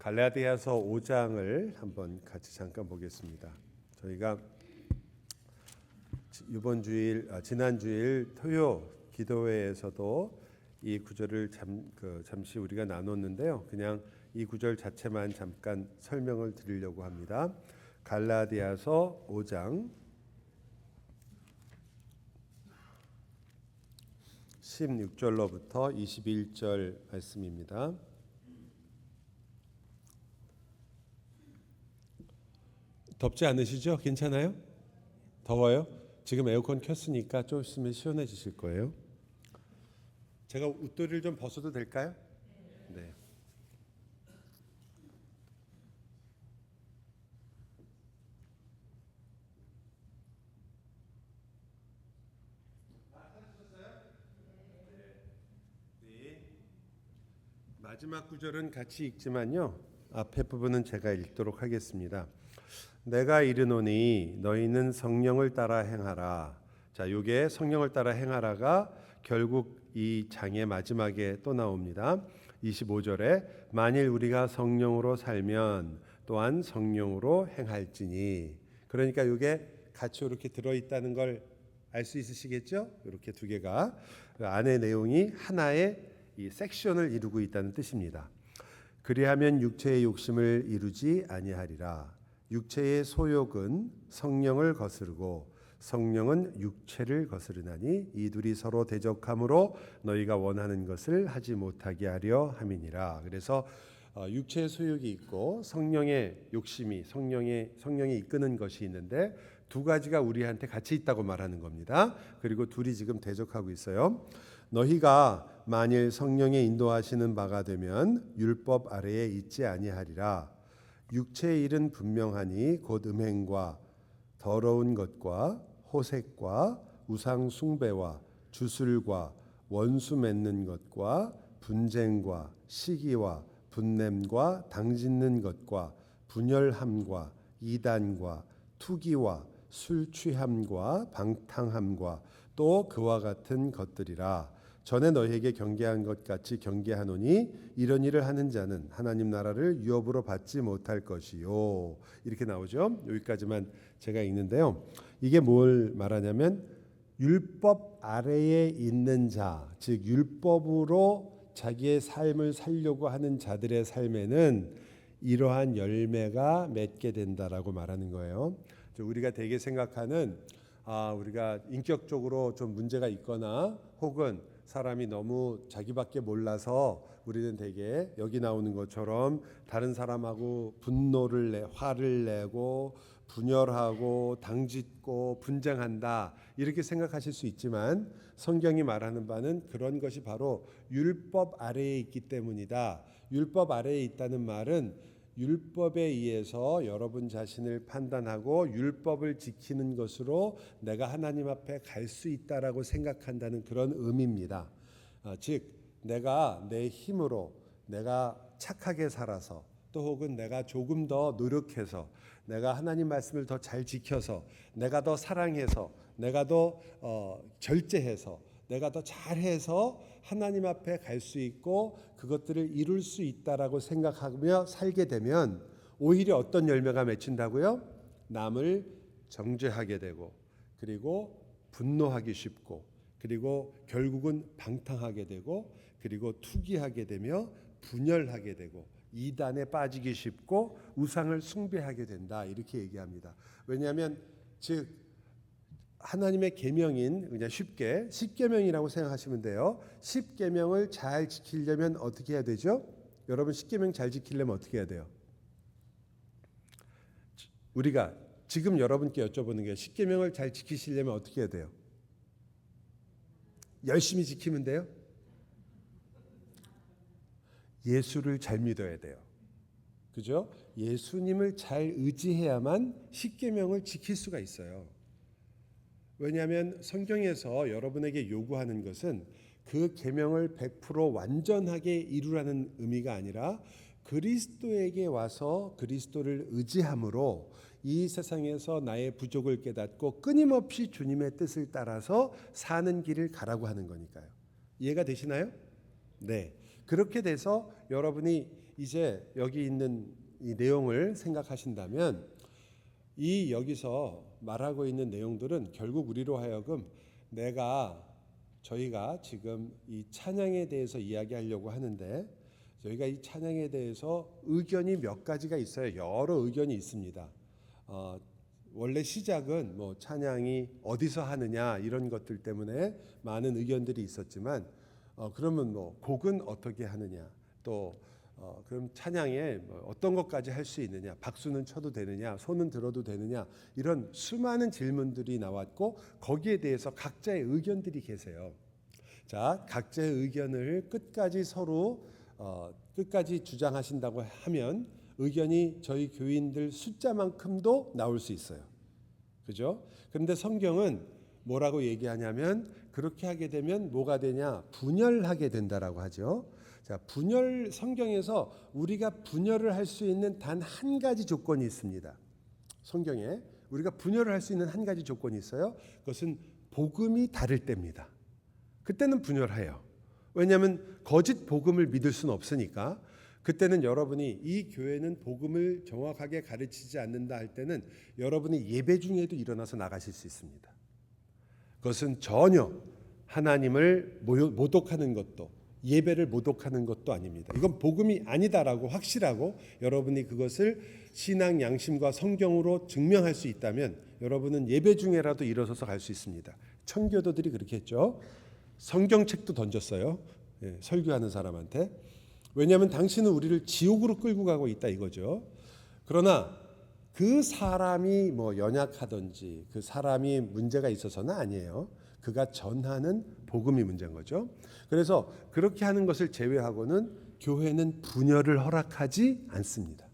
갈라디아서 5장을 한번 같이 잠깐 보겠습니다. 저희가 지난 주일 토요 기도회에서도 이 구절을 잠시 우리가 나눴는데요. 그냥 이 구절 자체만 잠깐 설명을 드리려고 합니다. 갈라디아서 5장 16절로부터 21절 말씀입니다. 덥지 않으시죠? 괜찮아요? 더워요? 지금 에어컨 켰으니까 좀 있으면 시원해지실 거예요. 제가 웃도리를 좀 벗어도 될까요? 네. 마지막 구절은 같이 읽지만요. 앞에 부분은 제가 읽도록 하겠습니다. 내가 이르노니 너희는 성령을 따라 행하라. 자, 요게 성령을 따라 행하라가 결국 이 장의 마지막에 또 나옵니다. 25절에 만일 우리가 성령으로 살면 또한 성령으로 행할지니. 그러니까 요게 같이 이렇게 들어 있다는 걸 알 수 있으시겠죠? 이렇게 두 개가 그 안의 내용이 하나의 이 섹션을 이루고 있다는 뜻입니다. 그리하면 육체의 욕심을 이루지 아니하리라. 육체의 소욕은 성령을 거스르고 성령은 육체를 거스르나니 이 둘이 서로 대적함으로 너희가 원하는 것을 하지 못하게 하려 함이니라. 그래서 육체의 소욕이 있고 성령의 욕심이 성령이 이끄는 것이 있는데 두 가지가 우리한테 같이 있다고 말하는 겁니다. 그리고 둘이 지금 대적하고 있어요. 너희가 만일 성령의 인도하시는 바가 되면 율법 아래에 있지 아니하리라. 육체의 일은 분명하니 곧 음행과 더러운 것과 호색과 우상 숭배와 주술과 원수 맺는 것과 분쟁과 시기와 분냄과 당짓는 것과 분열함과 이단과 투기와 술 취함과 방탕함과 또 그와 같은 것들이라. 전에 너희에게 경계한 것 같이 경계하노니 이런 일을 하는 자는 하나님 나라를 유업으로 받지 못할 것이요. 이렇게 나오죠. 여기까지만 제가 읽는데요. 이게 뭘 말하냐면 율법 아래에 있는 자, 즉 율법으로 자기의 삶을 살려고 하는 자들의 삶에는 이러한 열매가 맺게 된다라고 말하는 거예요. 우리가 대개 생각하는 우리가 인격적으로 좀 문제가 있거나 혹은 사람이 너무 자기밖에 몰라서 우리는 대개 여기 나오는 것처럼 다른 사람하고 화를 내고 분열하고 당짓고 분쟁한다 이렇게 생각하실 수 있지만 성경이 말하는 바는 그런 것이 바로 율법 아래에 있기 때문이다. 율법 아래에 있다는 말은 율법에 의해서 여러분 자신을 판단하고 율법을 지키는 것으로 내가 하나님 앞에 갈 수 있다라고 생각한다는 그런 의미입니다. 즉 내가 내 힘으로 내가 착하게 살아서 또 혹은 내가 조금 더 노력해서 내가 하나님 말씀을 더 잘 지켜서 내가 더 사랑해서 내가 더 절제해서 내가 더 잘해서 하나님 앞에 갈 수 있고 그것들을 이룰 수 있다라고 생각하며 살게 되면 오히려 어떤 열매가 맺힌다고요? 남을 정죄하게 되고 그리고 분노하기 쉽고 그리고 결국은 방탕하게 되고 그리고 투기하게 되며 분열하게 되고 이단에 빠지기 쉽고 우상을 숭배하게 된다 이렇게 얘기합니다. 왜냐하면 즉 하나님의 계명인 그냥 쉽게 10계명이라고 생각하시면 돼요. 10계명을 잘 지키려면 어떻게 해야 되죠? 여러분 10계명 잘 지키려면 어떻게 해야 돼요? 우리가 지금 여러분께 여쭤보는 게 10계명을 잘 지키시려면 어떻게 해야 돼요? 열심히 지키면 돼요? 예수를 잘 믿어야 돼요. 그죠? 예수님을 잘 의지해야만 10계명을 지킬 수가 있어요. 왜냐하면 성경에서 여러분에게 요구하는 것은 그 계명을 100% 완전하게 이루라는 의미가 아니라 그리스도에게 와서 그리스도를 의지함으로 이 세상에서 나의 부족을 깨닫고 끊임없이 주님의 뜻을 따라서 사는 길을 가라고 하는 거니까요. 이해가 되시나요? 네. 그렇게 돼서 여러분이 이제 여기 있는 이 내용을 생각하신다면 이 여기서 말하고 있는 내용들은 결국 우리로 하여금 저희가 지금 이 찬양에 대해서 이야기하려고 하는데 저희가 이 찬양에 대해서 의견이 몇 가지가 있어요. 여러 의견이 있습니다. 원래 시작은 뭐 찬양이 어디서 하느냐 이런 것들 때문에 많은 의견들이 있었지만 그러면 뭐 곡은 어떻게 하느냐 또 그럼 찬양에 뭐 어떤 것까지 할 수 있느냐 박수는 쳐도 되느냐 손은 들어도 되느냐 이런 수많은 질문들이 나왔고 거기에 대해서 각자의 의견들이 계세요. 자, 각자의 의견을 끝까지 서로 끝까지 주장하신다고 하면 의견이 저희 교인들 숫자만큼도 나올 수 있어요. 그죠? 그런데 성경은 뭐라고 얘기하냐면 그렇게 하게 되면 뭐가 되냐? 분열하게 된다라고 하죠. 자, 성경에서 우리가 분열을 할 수 있는 단 한 가지 조건이 있습니다. 성경에 우리가 분열을 할 수 있는 한 가지 조건이 있어요. 그것은 복음이 다를 때입니다. 그때는 분열해요. 왜냐하면 거짓 복음을 믿을 수는 없으니까. 그때는 여러분이 이 교회는 복음을 정확하게 가르치지 않는다 할 때는 여러분이 예배 중에도 일어나서 나가실 수 있습니다. 그것은 전혀 하나님을 모독하는 것도 예배를 모독하는 것도 아닙니다. 이건 복음이 아니다라고 확실하고 여러분이 그것을 신앙 양심과 성경으로 증명할 수 있다면 여러분은 예배 중에라도 일어서서 갈 수 있습니다. 청교도들이 그렇게 했죠. 성경책도 던졌어요. 설교하는 사람한테. 왜냐하면 당신은 우리를 지옥으로 끌고 가고 있다 이거죠. 그러나 그 사람이 뭐 연약하든지 그 사람이 문제가 있어서는 아니에요. 그가 전하는 복음이 문제인 거죠. 그래서 그렇게 하는 것을 제외하고는 교회는 분열을 허락하지 않습니다.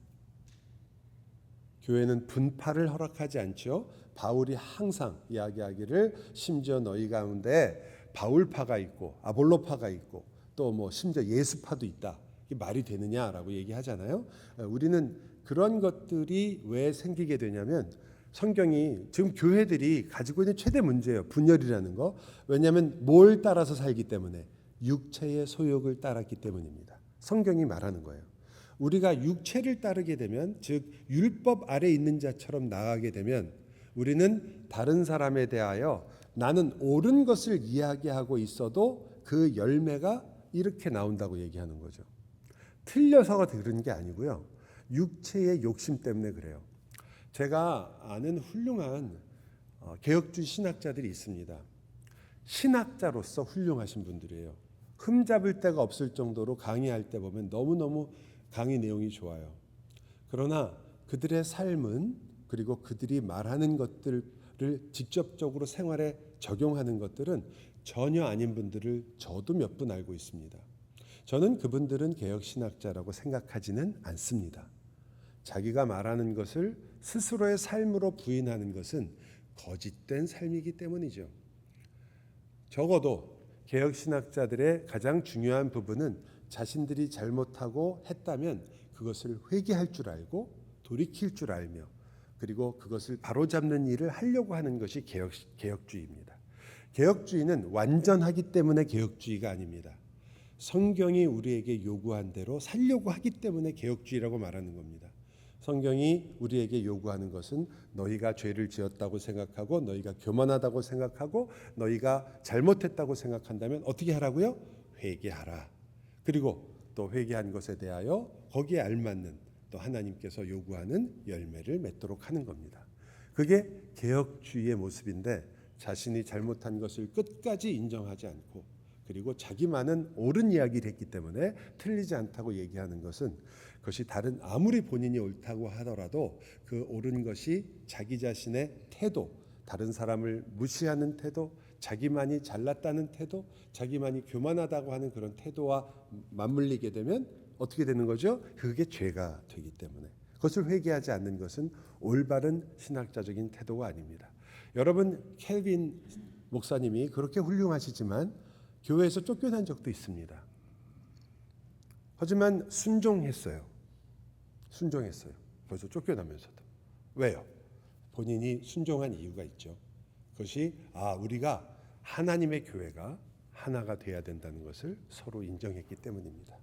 교회는 분파를 허락하지 않죠. 바울이 항상 이야기하기를 심지어 너희 가운데 바울파가 있고 아볼로파가 있고 또 뭐 심지어 예수파도 있다. 이게 말이 되느냐라고 얘기하잖아요. 우리는 그런 것들이 왜 생기게 되냐면 성경이 지금 교회들이 가지고 있는 최대 문제예요. 분열이라는 거. 왜냐하면 뭘 따라서 살기 때문에 육체의 소욕을 따랐기 때문입니다. 성경이 말하는 거예요. 우리가 육체를 따르게 되면 즉 율법 아래 있는 자처럼 나아가게 되면 우리는 다른 사람에 대하여 나는 옳은 것을 이야기하고 있어도 그 열매가 이렇게 나온다고 얘기하는 거죠. 틀려서 그런 게 아니고요. 육체의 욕심 때문에 그래요. 제가 아는 훌륭한 개혁주의 신학자들이 있습니다. 신학자로서 훌륭하신 분들이에요. 흠잡을 데가 없을 정도로 강의할 때 보면 너무너무 강의 내용이 좋아요. 그러나 그들의 삶은 그리고 그들이 말하는 것들을 직접적으로 생활에 적용하는 것들은 전혀 아닌 분들을 저도 몇 분 알고 있습니다. 저는 그분들은 개혁신학자라고 생각하지는 않습니다. 자기가 말하는 것을 스스로의 삶으로 부인하는 것은 거짓된 삶이기 때문이죠. 적어도 개혁신학자들의 가장 중요한 부분은 자신들이 잘못하고 했다면 그것을 회개할 줄 알고 돌이킬 줄 알며 그리고 그것을 바로잡는 일을 하려고 하는 것이 개혁주의입니다. 개혁주의는 완전하기 때문에 개혁주의가 아닙니다. 성경이 우리에게 요구한 대로 살려고 하기 때문에 개혁주의라고 말하는 겁니다. 성경이 우리에게 요구하는 것은 너희가 죄를 지었다고 생각하고 너희가 교만하다고 생각하고 너희가 잘못했다고 생각한다면 어떻게 하라고요? 회개하라. 그리고 또 회개한 것에 대하여 거기에 알맞는 또 하나님께서 요구하는 열매를 맺도록 하는 겁니다. 그게 개혁주의의 모습인데 자신이 잘못한 것을 끝까지 인정하지 않고 그리고 자기만은 옳은 이야기를 했기 때문에 틀리지 않다고 얘기하는 것은 그것이 다른 아무리 본인이 옳다고 하더라도 그 옳은 것이 자기 자신의 태도, 다른 사람을 무시하는 태도, 자기만이 잘났다는 태도, 자기만이 교만하다고 하는 그런 태도와 맞물리게 되면 어떻게 되는 거죠? 그게 죄가 되기 때문에 그것을 회개하지 않는 것은 올바른 신학자적인 태도가 아닙니다. 여러분 켈빈 목사님이 그렇게 훌륭하시지만 교회에서 쫓겨난 적도 있습니다. 하지만 순종했어요. 그래서 쫓겨나면서도. 왜요? 본인이 순종한 이유가 있죠. 그것이 우리가 하나님의 교회가 하나가 돼야 된다는 것을 서로 인정했기 때문입니다.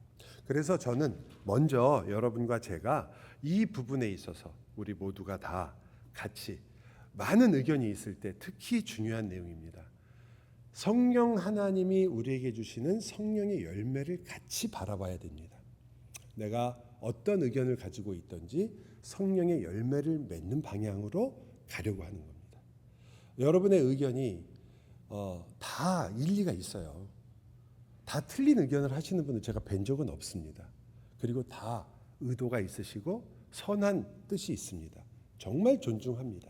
그래서 저는 먼저 여러분과 제가 이 부분에 있어서 우리 모두가 다 같이 많은 의견이 있을 때 특히 중요한 내용입니다. 성령 하나님이 우리에게 주시는 성령의 열매를 같이 바라봐야 됩니다. 내가 어떤 의견을 가지고 있든지 성령의 열매를 맺는 방향으로 가려고 하는 겁니다. 여러분의 의견이 다 일리가 있어요. 다 틀린 의견을 하시는 분은 제가 뵌 적은 없습니다. 그리고 다 의도가 있으시고 선한 뜻이 있습니다. 정말 존중합니다.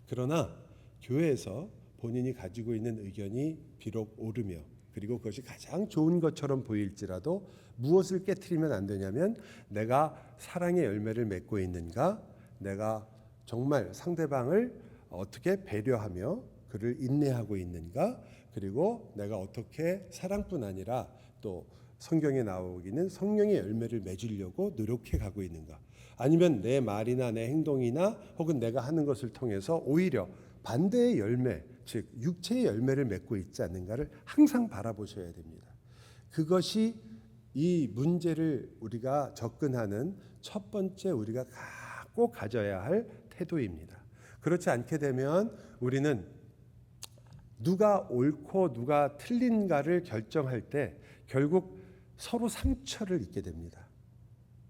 그러나 교회에서 본인이 가지고 있는 의견이 비록 옳으며 그리고 그것이 가장 좋은 것처럼 보일지라도 무엇을 깨트리면 안 되냐면 내가 사랑의 열매를 맺고 있는가, 내가 정말 상대방을 어떻게 배려하며 그를 인내하고 있는가, 그리고 내가 어떻게 사랑뿐 아니라 또 성경에 나오기는 성령의 열매를 맺으려고 노력해 가고 있는가, 아니면 내 말이나 내 행동이나 혹은 내가 하는 것을 통해서 오히려 반대의 열매, 즉 육체의 열매를 맺고 있지 않는가를 항상 바라보셔야 됩니다. 그것이 이 문제를 우리가 접근하는 첫 번째 우리가 꼭 가져야 할 태도입니다. 그렇지 않게 되면 우리는 누가 옳고 누가 틀린가를 결정할 때 결국 서로 상처를 입게 됩니다.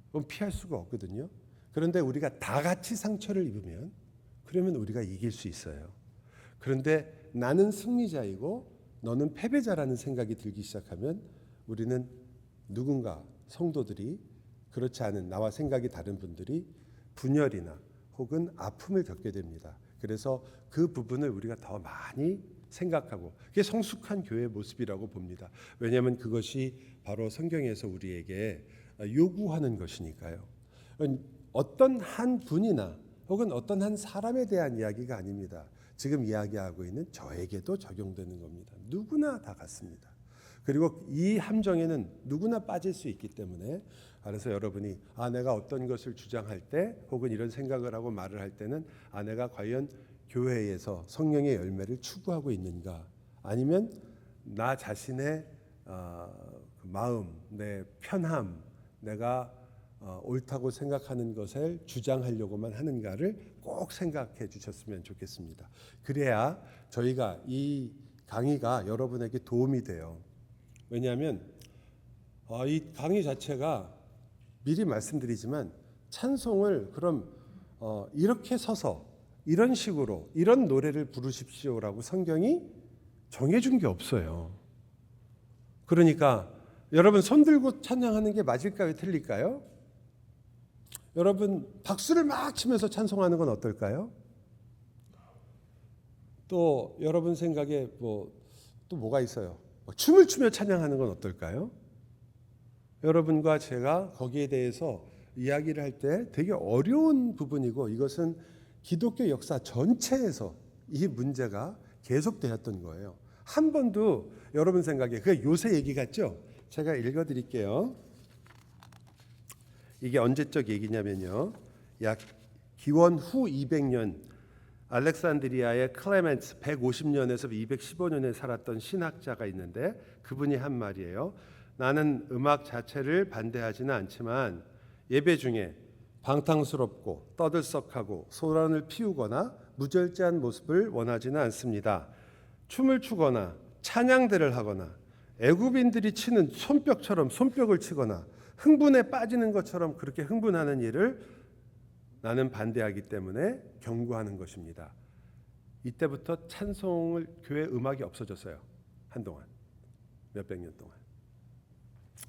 그건 피할 수가 없거든요. 그런데 우리가 다 같이 상처를 입으면 그러면 우리가 이길 수 있어요. 그런데 나는 승리자이고 너는 패배자라는 생각이 들기 시작하면 우리는 누군가 성도들이 그렇지 않은 나와 생각이 다른 분들이 분열이나 혹은 아픔을 겪게 됩니다. 그래서 그 부분을 우리가 더 많이 생각하고 그게 성숙한 교회의 모습이라고 봅니다. 왜냐하면 그것이 바로 성경에서 우리에게 요구하는 것이니까요. 어떤 한 분이나 혹은 어떤 한 사람에 대한 이야기가 아닙니다. 지금 이야기하고 있는 저에게도 적용되는 겁니다. 누구나 다 같습니다. 그리고 이 함정에는 누구나 빠질 수 있기 때문에 그래서 여러분이 내가 어떤 것을 주장할 때 혹은 이런 생각을 하고 말을 할 때는 내가 과연 교회에서 성령의 열매를 추구하고 있는가, 아니면 나 자신의 마음, 내 편함, 내가 옳다고 생각하는 것을 주장하려고만 하는가를 꼭 생각해 주셨으면 좋겠습니다. 그래야 저희가 이 강의가 여러분에게 도움이 돼요. 왜냐하면 이 강의 자체가 미리 말씀드리지만 찬송을 그럼 이렇게 서서 이런 식으로 이런 노래를 부르십시오라고 성경이 정해준 게 없어요. 그러니까 여러분 손 들고 찬양하는 게 맞을까요? 틀릴까요? 여러분 박수를 막 치면서 찬송하는 건 어떨까요? 또 여러분 생각에 또 뭐가 있어요? 춤을 추며 찬양하는 건 어떨까요? 여러분과 제가 거기에 대해서 이야기를 할 때 되게 어려운 부분이고 이것은 기독교 역사 전체에서 이 문제가 계속되었던 거예요. 한 번도 여러분 생각에 그 요새 얘기 같죠? 제가 읽어드릴게요. 이게 언제적 얘기냐면요. 약 기원 후 200년 알렉산드리아의 클레멘트 150년에서 215년에 살았던 신학자가 있는데 그분이 한 말이에요. 나는 음악 자체를 반대하지는 않지만 예배 중에 방탕스럽고 떠들썩하고 소란을 피우거나 무절제한 모습을 원하지는 않습니다. 춤을 추거나 찬양대를 하거나 애굽인들이 치는 손뼉처럼 손뼉을 치거나 흥분에 빠지는 것처럼 그렇게 흥분하는 일을 나는 반대하기 때문에 경고하는 것입니다. 이때부터 찬송을 교회 음악이 없어졌어요. 한동안 몇백 년 동안.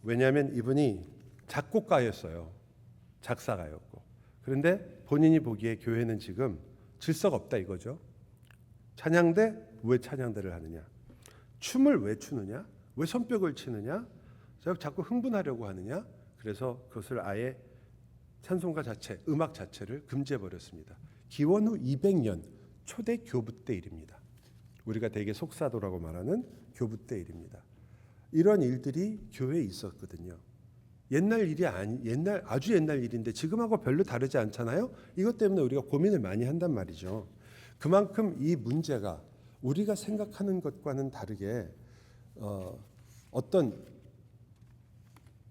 왜냐하면 이분이 작곡가였어요. 작사가였고. 그런데 본인이 보기에 교회는 지금 질서가 없다 이거죠. 찬양대 왜 찬양대를 하느냐? 춤을 왜 추느냐? 왜 손뼉을 치느냐? 자꾸 흥분하려고 하느냐? 그래서 그것을 아예 찬송가 자체, 음악 자체를 금지해 버렸습니다. 기원 후 200년 초대 교부 때 일입니다. 우리가 되게 속사도라고 말하는 교부 때 일입니다. 이런 일들이 교회에 있었거든요. 옛날 일이 아주 옛날 일인데 지금하고 별로 다르지 않잖아요. 이것 때문에 우리가 고민을 많이 한단 말이죠. 그만큼 이 문제가 우리가 생각하는 것과는 다르게 어떤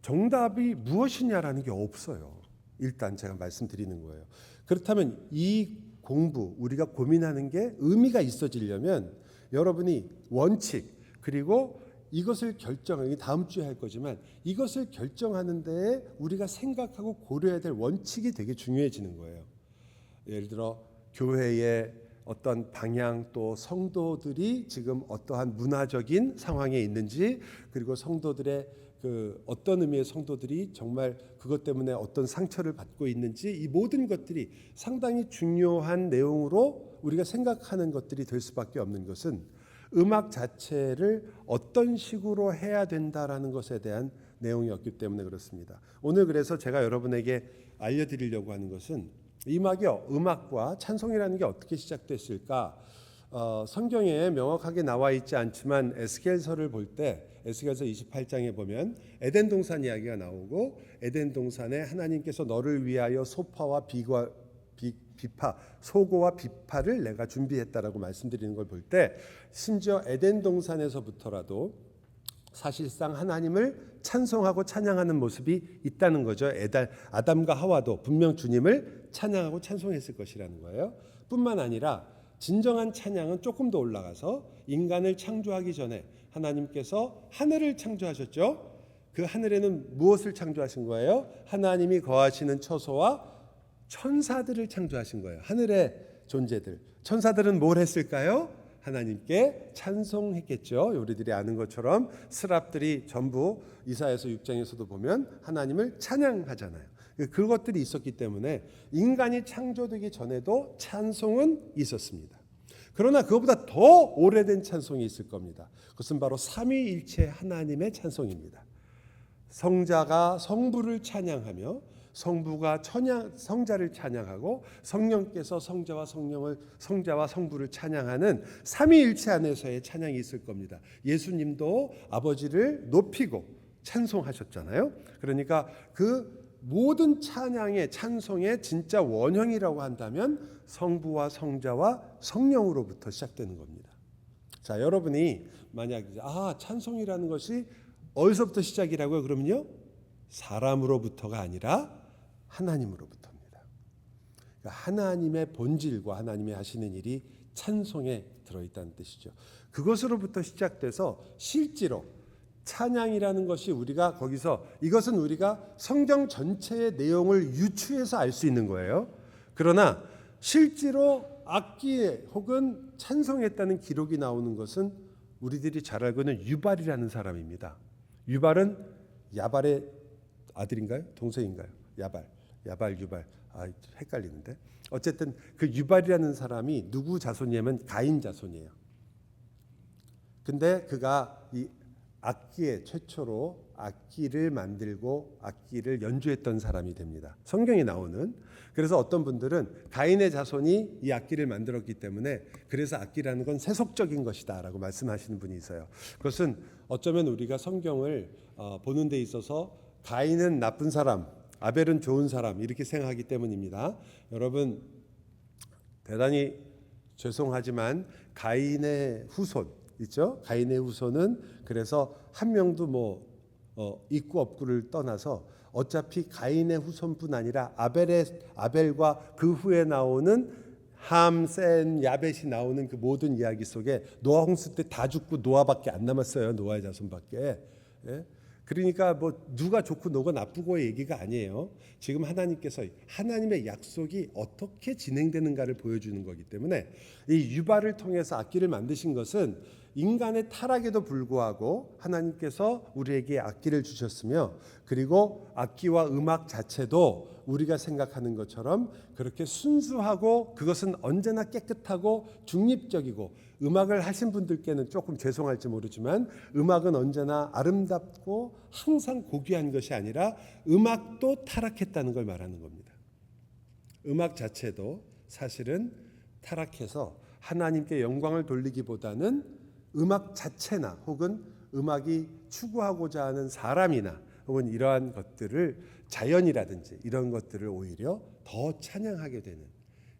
정답이 무엇이냐라는 게 없어요. 일단 제가 말씀드리는 거예요. 그렇다면 이 공부 우리가 고민하는 게 의미가 있어지려면 여러분이 원칙 그리고 이것을 결정하기 다음 주에 할 거지만 이것을 결정하는 데에 우리가 생각하고 고려해야 될 원칙이 되게 중요해지는 거예요. 예를 들어 교회의 어떤 방향 또 성도들이 지금 어떠한 문화적인 상황에 있는지 그리고 성도들의 그 어떤 의미의 성도들이 정말 그것 때문에 어떤 상처를 받고 있는지 이 모든 것들이 상당히 중요한 내용으로 우리가 생각하는 것들이 될 수밖에 없는 것은 음악 자체를 어떤 식으로 해야 된다라는 것에 대한 내용이었기 때문에 그렇습니다. 오늘 그래서 제가 여러분에게 알려드리려고 하는 것은 음악과 찬송이라는 게 어떻게 시작됐을까? 성경에 명확하게 나와 있지 않지만 에스겔서를 볼 때 에스겔서 28장에 보면 에덴 동산 이야기가 나오고 에덴 동산에 하나님께서 너를 위하여 소파와 비파, 소고와 비파를 내가 준비했다라고 말씀드리는 걸 볼 때 심지어 에덴 동산에서부터라도 사실상 하나님을 찬송하고 찬양하는 모습이 있다는 거죠. 아담과 하와도 분명 주님을 찬양하고 찬송했을 것이라는 거예요. 뿐만 아니라 진정한 찬양은 조금 더 올라가서 인간을 창조하기 전에 하나님께서 하늘을 창조하셨죠. 그 하늘에는 무엇을 창조하신 거예요? 하나님이 거하시는 처소와 천사들을 창조하신 거예요. 하늘의 존재들. 천사들은 뭘 했을까요? 하나님께 찬송했겠죠. 우리들이 아는 것처럼 스랍들이 전부 이사야서 6장에서도 보면 하나님을 찬양하잖아요. 그것들이 있었기 때문에 인간이 창조되기 전에도 찬송은 있었습니다. 그러나 그것보다 더 오래된 찬송이 있을 겁니다. 그것은 바로 삼위일체 하나님의 찬송입니다. 성자가 성부를 찬양하며 성부가 성자를 찬양하고 성령께서 성자와 성부를 찬양하는 삼위일체 안에서의 찬양이 있을 겁니다. 예수님도 아버지를 높이고 찬송하셨잖아요. 그러니까 그 모든 찬송의 진짜 원형이라고 한다면 성부와 성자와 성령으로부터 시작되는 겁니다. 자, 여러분이 만약 찬송이라는 것이 어디서부터 시작이라고요? 그러면요, 사람으로부터가 아니라 하나님으로부터입니다. 그러니까 하나님의 본질과 하나님이 하시는 일이 찬송에 들어있다는 뜻이죠. 그것으로부터 시작돼서 실제로 찬양이라는 것이 우리가 거기서 이것은 우리가 성경 전체의 내용을 유추해서 알 수 있는 거예요. 그러나 실제로 악기에 혹은 찬송했다는 기록이 나오는 것은 우리들이 잘 알고 있는 유발이라는 사람입니다. 유발은 야발의 아들인가요? 동생인가요? 유발. 헷갈리는데. 어쨌든 그 유발이라는 사람이 누구 자손이냐면 가인 자손이에요. 근데 그가 이 악기에 최초로 악기를 만들고 악기를 연주했던 사람이 됩니다. 성경에 나오는. 그래서 어떤 분들은 가인의 자손이 이 악기를 만들었기 때문에 그래서 악기라는 건 세속적인 것이다라고 말씀하시는 분이 있어요. 그것은 어쩌면 우리가 성경을 보는 데 있어서 가인은 나쁜 사람, 아벨은 좋은 사람 이렇게 생각하기 때문입니다. 여러분 대단히 죄송하지만 가인의 후손 있죠? 가인의 후손은 그래서 한 명도 있고 없고를 떠나서 어차피 가인의 후손뿐 아니라 아벨과 그 후에 나오는 함, 셈, 야벳이 나오는 그 모든 이야기 속에 노아 홍수 때 다 죽고 노아밖에 안 남았어요. 노아의 자손밖에. 예? 그러니까 누가 좋고 누가 나쁘고의 얘기가 아니에요. 지금 하나님께서 하나님의 약속이 어떻게 진행되는가를 보여주는 거기 때문에 이 유발을 통해서 악기를 만드신 것은 인간의 타락에도 불구하고 하나님께서 우리에게 악기를 주셨으며 그리고 악기와 음악 자체도 우리가 생각하는 것처럼 그렇게 순수하고 그것은 언제나 깨끗하고 중립적이고 음악을 하신 분들께는 조금 죄송할지 모르지만 음악은 언제나 아름답고 항상 고귀한 것이 아니라 음악도 타락했다는 걸 말하는 겁니다. 음악 자체도 사실은 타락해서 하나님께 영광을 돌리기보다는 음악 자체나 혹은 음악이 추구하고자 하는 사람이나 혹은 이러한 것들을 자연이라든지 이런 것들을 오히려 더 찬양하게 되는,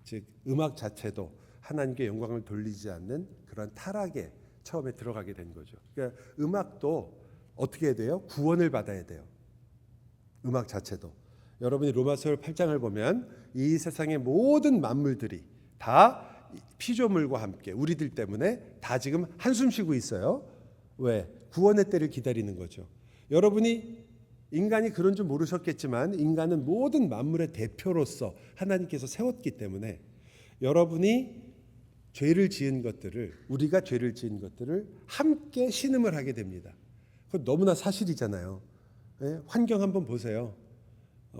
즉 음악 자체도 하나님께 영광을 돌리지 않는 그런 타락에 처음에 들어가게 된 거죠. 그러니까 음악도 어떻게 해야 돼요? 구원을 받아야 돼요. 음악 자체도. 여러분이 로마서 8장을 보면 이 세상의 모든 만물들이 다 피조물과 함께 우리들 때문에 다 지금 한숨 쉬고 있어요. 왜? 구원의 때를 기다리는 거죠. 여러분이 인간이 그런 줄 모르셨겠지만 인간은 모든 만물의 대표로서 하나님께서 세웠기 때문에 여러분이 죄를 지은 것들을, 우리가 죄를 지은 것들을 함께 신음을 하게 됩니다. 그건 너무나 사실이잖아요. 예? 환경 한번 보세요.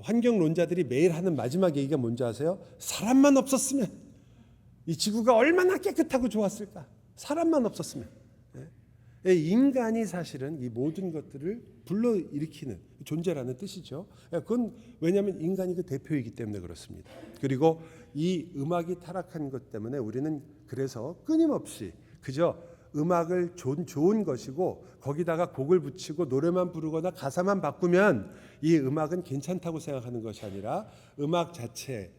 환경론자들이 매일 하는 마지막 얘기가 뭔지 아세요? 사람만 없었으면 이 지구가 얼마나 깨끗하고 좋았을까. 사람만 없었으면. 예? 인간이 사실은 이 모든 것들을 불러일으키는 존재라는 뜻이죠. 그건 왜냐하면 인간이 그 대표이기 때문에 그렇습니다. 그리고 이 음악이 타락한 것 때문에 우리는 그래서 끊임없이 그저 음악을 좋은 것이고 거기다가 곡을 붙이고 노래만 부르거나 가사만 바꾸면 이 음악은 괜찮다고 생각하는 것이 아니라 음악 자체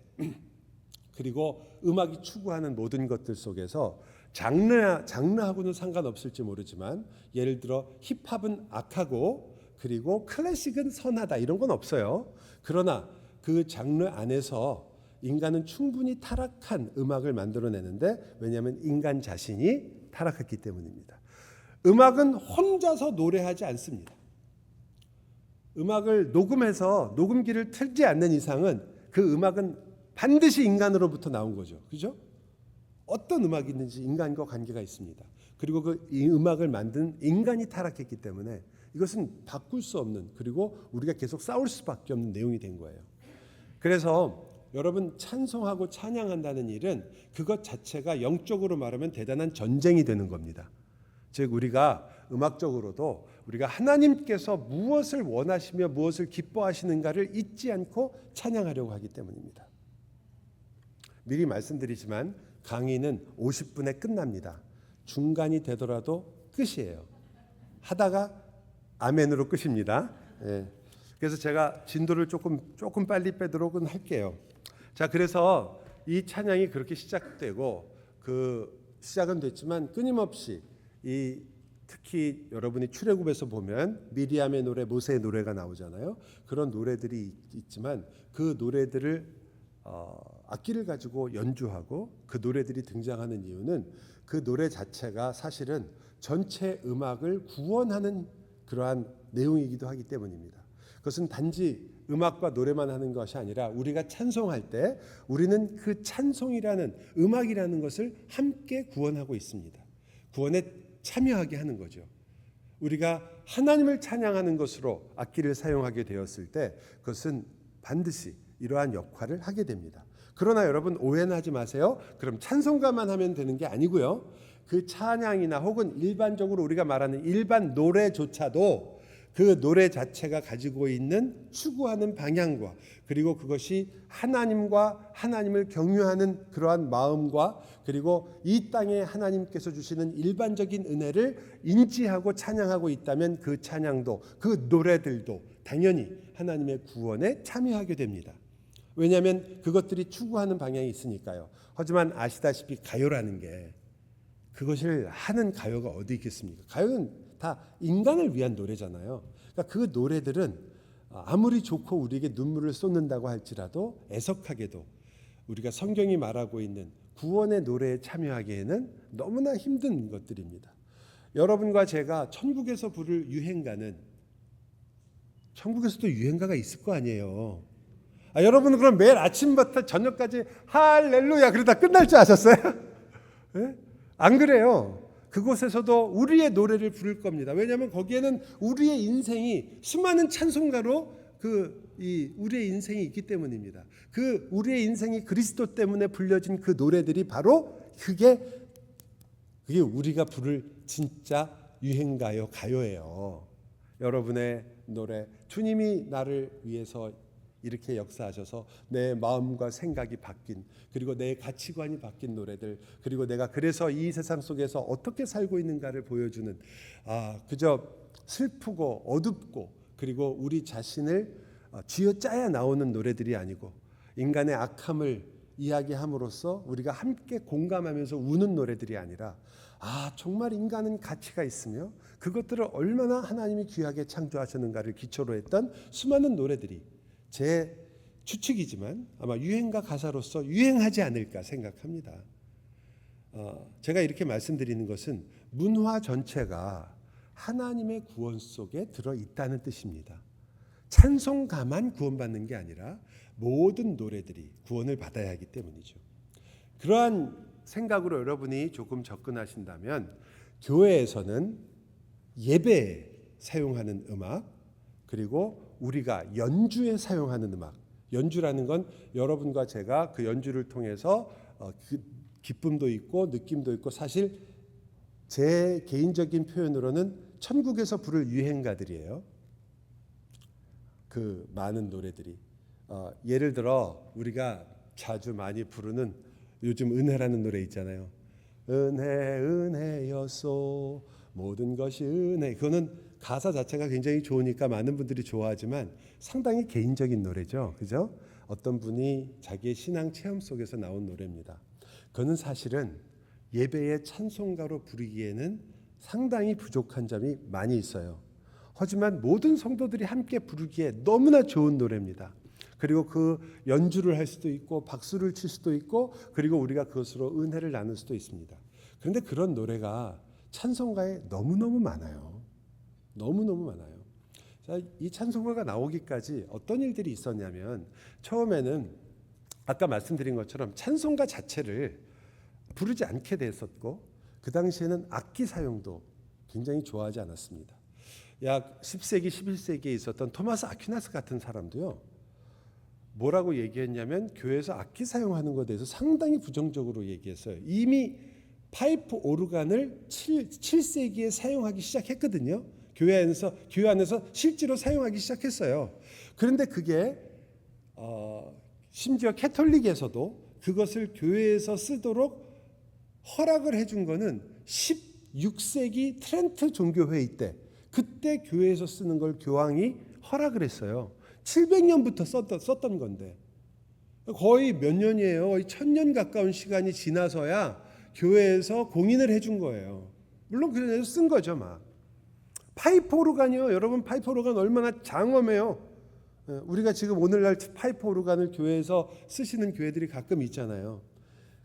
그리고 음악이 추구하는 모든 것들 속에서 장르하고는 상관없을지 모르지만 예를 들어 힙합은 악하고 그리고 클래식은 선하다 이런 건 없어요. 그러나 그 장르 안에서 인간은 충분히 타락한 음악을 만들어내는데 왜냐하면 인간 자신이 타락했기 때문입니다. 음악은 혼자서 노래하지 않습니다. 음악을 녹음해서 녹음기를 틀지 않는 이상은 그 음악은 반드시 인간으로부터 나온 거죠. 그죠? 어떤 음악이 있는지 인간과 관계가 있습니다. 그리고 이 음악을 만든 인간이 타락했기 때문에 이것은 바꿀 수 없는 그리고 우리가 계속 싸울 수밖에 없는 내용이 된 거예요. 그래서 여러분 찬송하고 찬양한다는 일은 그것 자체가 영적으로 말하면 대단한 전쟁이 되는 겁니다. 즉 우리가 음악적으로도 우리가 하나님께서 무엇을 원하시며 무엇을 기뻐하시는가를 잊지 않고 찬양하려고 하기 때문입니다. 미리 말씀드리지만 강의는 50분에 끝납니다. 중간이 되더라도 끝이에요. 하다가 아멘으로 끝입니다. 예. 그래서 제가 진도를 조금 빨리 빼도록은 할게요. 자, 그래서 이 찬양이 그렇게 시작되고 시작은 됐지만 끊임없이 특히 여러분이 출애굽에서 보면 미리암의 노래, 모세의 노래가 나오잖아요. 그런 노래들이 있지만 그 노래들을 악기를 가지고 연주하고 그 노래들이 등장하는 이유는 그 노래 자체가 사실은 전체 음악을 구원하는 그러한 내용이기도 하기 때문입니다. 그것은 단지 음악과 노래만 하는 것이 아니라 우리가 찬송할 때 우리는 그 찬송이라는 음악이라는 것을 함께 구원하고 있습니다. 구원에 참여하게 하는 거죠. 우리가 하나님을 찬양하는 것으로 악기를 사용하게 되었을 때 그것은 반드시 이러한 역할을 하게 됩니다. 그러나 여러분 오해는 하지 마세요. 그럼 찬송가만 하면 되는 게 아니고요. 그 찬양이나 혹은 일반적으로 우리가 말하는 일반 노래조차도 그 노래 자체가 가지고 있는 추구하는 방향과 그리고 그것이 하나님과 하나님을 경유하는 그러한 마음과 그리고 이 땅에 하나님께서 주시는 일반적인 은혜를 인지하고 찬양하고 있다면 그 찬양도 그 노래들도 당연히 하나님의 구원에 참여하게 됩니다. 왜냐하면 그것들이 추구하는 방향이 있으니까요. 하지만 아시다시피 가요라는 게 그것을 하는 가요가 어디 있겠습니까? 가요는 다 인간을 위한 노래잖아요. 그러니까 그 노래들은 아무리 좋고 우리에게 눈물을 쏟는다고 할지라도 애석하게도 우리가 성경이 말하고 있는 구원의 노래에 참여하기에는 너무나 힘든 것들입니다. 여러분과 제가 천국에서 부를 유행가는 천국에서도 유행가가 있을 거 아니에요. 여러분은 그럼 매일 아침부터 저녁까지 할렐루야 그러다 끝날 줄 아셨어요? 네? 안 그래요. 그곳에서도 우리의 노래를 부를 겁니다. 왜냐하면 거기에는 우리의 인생이 수많은 찬송가로 우리의 인생이 있기 때문입니다. 그 우리의 인생이 그리스도 때문에 불려진 그 노래들이 바로 그게 우리가 부를 진짜 유행가요, 가요예요. 여러분의 노래, 주님이 나를 위해서 이렇게 역사하셔서 내 마음과 생각이 바뀐 그리고 내 가치관이 바뀐 노래들 그리고 내가 그래서 이 세상 속에서 어떻게 살고 있는가를 보여주는 그저 슬프고 어둡고 그리고 우리 자신을 쥐어짜야 나오는 노래들이 아니고 인간의 악함을 이야기함으로써 우리가 함께 공감하면서 우는 노래들이 아니라 정말 인간은 가치가 있으며 그것들을 얼마나 하나님이 귀하게 창조하셨는가를 기초로 했던 수많은 노래들이 제 추측이지만 아마 유행가 가사로서 유행하지 않을까 생각합니다. 제가 이렇게 말씀드리는 것은 문화 전체가 하나님의 구원 속에 들어있다는 뜻입니다. 찬송가만 구원받는 게 아니라 모든 노래들이 구원을 받아야 하기 때문이죠. 그러한 생각으로 여러분이 조금 접근하신다면 교회에서는 예배에 사용하는 음악, 그리고 우리가 연주에 사용하는 음악, 연주라는 건 여러분과 제가 그 연주를 통해서 그 기쁨도 있고 느낌도 있고, 사실 제 개인적인 표현으로는 천국에서 부를 유행가들이에요. 그 많은 노래들이 예를 들어 우리가 자주 많이 부르는 요즘 은혜라는 노래 있잖아요. 은혜 은혜였소 모든 것이 은혜. 그거는 가사 자체가 굉장히 좋으니까 많은 분들이 좋아하지만 상당히 개인적인 노래죠. 그죠? 어떤 분이 자기의 신앙 체험 속에서 나온 노래입니다. 그거는 사실은 예배의 찬송가로 부르기에는 상당히 부족한 점이 많이 있어요. 하지만 모든 성도들이 함께 부르기에 너무나 좋은 노래입니다. 그리고 그 연주를 할 수도 있고 박수를 칠 수도 있고, 그리고 우리가 그것으로 은혜를 나눌 수도 있습니다. 그런데 그런 노래가 찬송가에 너무너무 많아요. 너무너무 많아요. 자, 이 찬송가가 나오기까지 어떤 일들이 있었냐면, 처음에는 아까 말씀드린 것처럼 찬송가 자체를 부르지 않게 됐었고, 그 당시에는 악기 사용도 굉장히 좋아하지 않았습니다. 약 10세기, 11세기에 있었던 토마스 아퀴나스 같은 사람도요, 뭐라고 얘기했냐면 교회에서 악기 사용하는 것에 대해서 상당히 부정적으로 얘기했어요. 이미 파이프 오르간을 7세기에 사용하기 시작했거든요. 교회 안에서 실제로 사용하기 시작했어요. 그런데 그게 심지어 캐톨릭에서도 그것을 교회에서 쓰도록 허락을 해준 거는 16세기 트렌트 종교회의 때, 그때 교회에서 쓰는 걸 교황이 허락을 했어요. 700년부터 썼던 건데 거의 몇 년이에요. 거의 1000년 가까운 시간이 지나서야 교회에서 공인을 해준 거예요. 물론 그래서 쓴 거죠. 막 파이프 오르간이요. 여러분, 파이프 오르간 얼마나 장엄해요. 우리가 지금 오늘날 파이프 오르간을 교회에서 쓰시는 교회들이 가끔 있잖아요.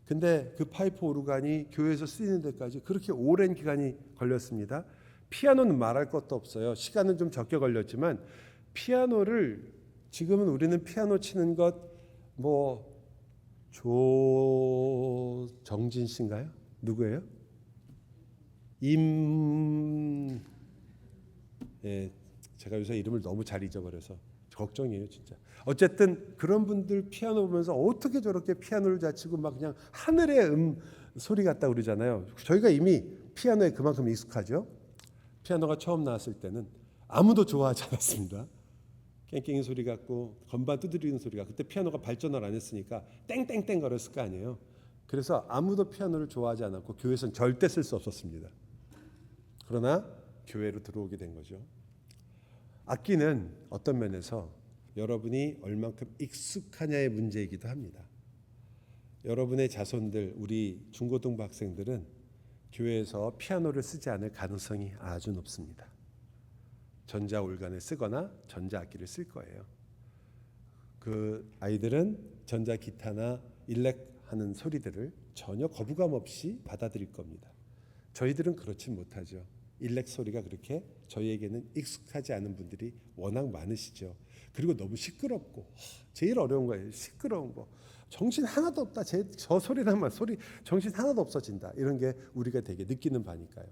근데 그 파이프 오르간이 교회에서 쓰이는 데까지 그렇게 오랜 기간이 걸렸습니다. 피아노는 말할 것도 없어요. 시간은 좀 적게 걸렸지만 피아노를 지금은 우리는 피아노 치는 것 조정진 씨인가요? 누구예요? 제가 요새 이름을 너무 잘 잊어버려서 걱정이에요, 진짜. 어쨌든 그런 분들 피아노 보면서 어떻게 저렇게 피아노를 잘 치고 막 그냥 하늘의 소리 같다 그러잖아요. 저희가 이미 피아노에 그만큼 익숙하죠. 피아노가 처음 나왔을 때는 아무도 좋아하지 않았습니다. 깽깽이 소리 같고 건반 두드리는 소리가, 그때 피아노가 발전을 안 했으니까 땡땡땡 거렸을 거 아니에요. 그래서 아무도 피아노를 좋아하지 않았고 교회에서는 절대 쓸 수 없었습니다. 그러나 교회로 들어오게 된 거죠. 악기는 어떤 면에서 여러분이 얼만큼 익숙하냐의 문제이기도 합니다. 여러분의 자손들, 우리 중고등부 학생들은 교회에서 피아노를 쓰지 않을 가능성이 아주 높습니다. 전자올간을 쓰거나 전자악기를 쓸 거예요. 그 아이들은 전자기타나 일렉 하는 소리들을 전혀 거부감 없이 받아들일 겁니다. 저희들은 그렇지 못하죠. 일렉 소리가 그렇게 저희에게는 익숙하지 않은 분들이 워낙 많으시죠. 그리고 너무 시끄럽고, 제일 어려운 거예요. 시끄러운 거. 정신 하나도 없다. 저 소리란 소리 정신 하나도 없어진다. 이런 게 우리가 되게 느끼는 바니까요.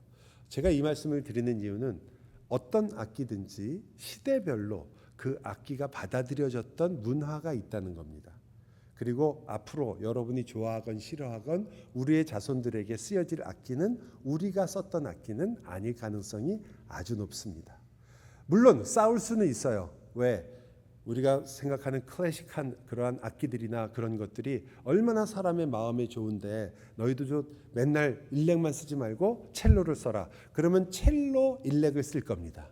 제가 이 말씀을 드리는 이유는 어떤 악기든지 시대별로 그 악기가 받아들여졌던 문화가 있다는 겁니다. 그리고 앞으로 여러분이 좋아하건 싫어하건 우리의 자손들에게 쓰여질 악기는 우리가 썼던 악기는 아닐 가능성이 아주 높습니다. 물론 싸울 수는 있어요. 왜? 우리가 생각하는 클래식한 그러한 악기들이나 그런 것들이 얼마나 사람의 마음에 좋은데, 너희도 맨날 일렉만 쓰지 말고 첼로를 써라. 그러면 첼로 일렉을 쓸 겁니다.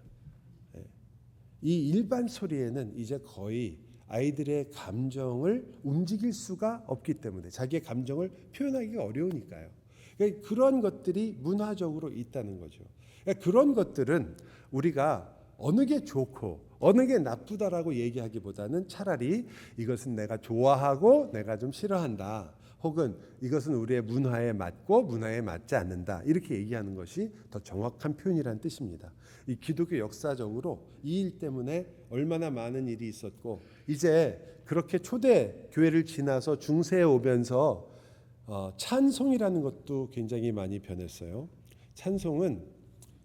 이 일반 소리에는 이제 거의 아이들의 감정을 움직일 수가 없기 때문에 자기의 감정을 표현하기가 어려우니까요. 그러니까 그런 것들이 문화적으로 있다는 거죠. 그러니까 그런 것들은 우리가 어느 게 좋고 어느 게 나쁘다라고 얘기하기보다는 차라리 이것은 내가 좋아하고 내가 좀 싫어한다. 혹은 이것은 우리의 문화에 맞고 문화에 맞지 않는다. 이렇게 얘기하는 것이 더 정확한 표현이라는 뜻입니다. 이 기독교 역사적으로 이 일 때문에 얼마나 많은 일이 있었고 이제 그렇게 초대 교회를 지나서 중세에 오면서 찬송이라는 것도 굉장히 많이 변했어요. 찬송은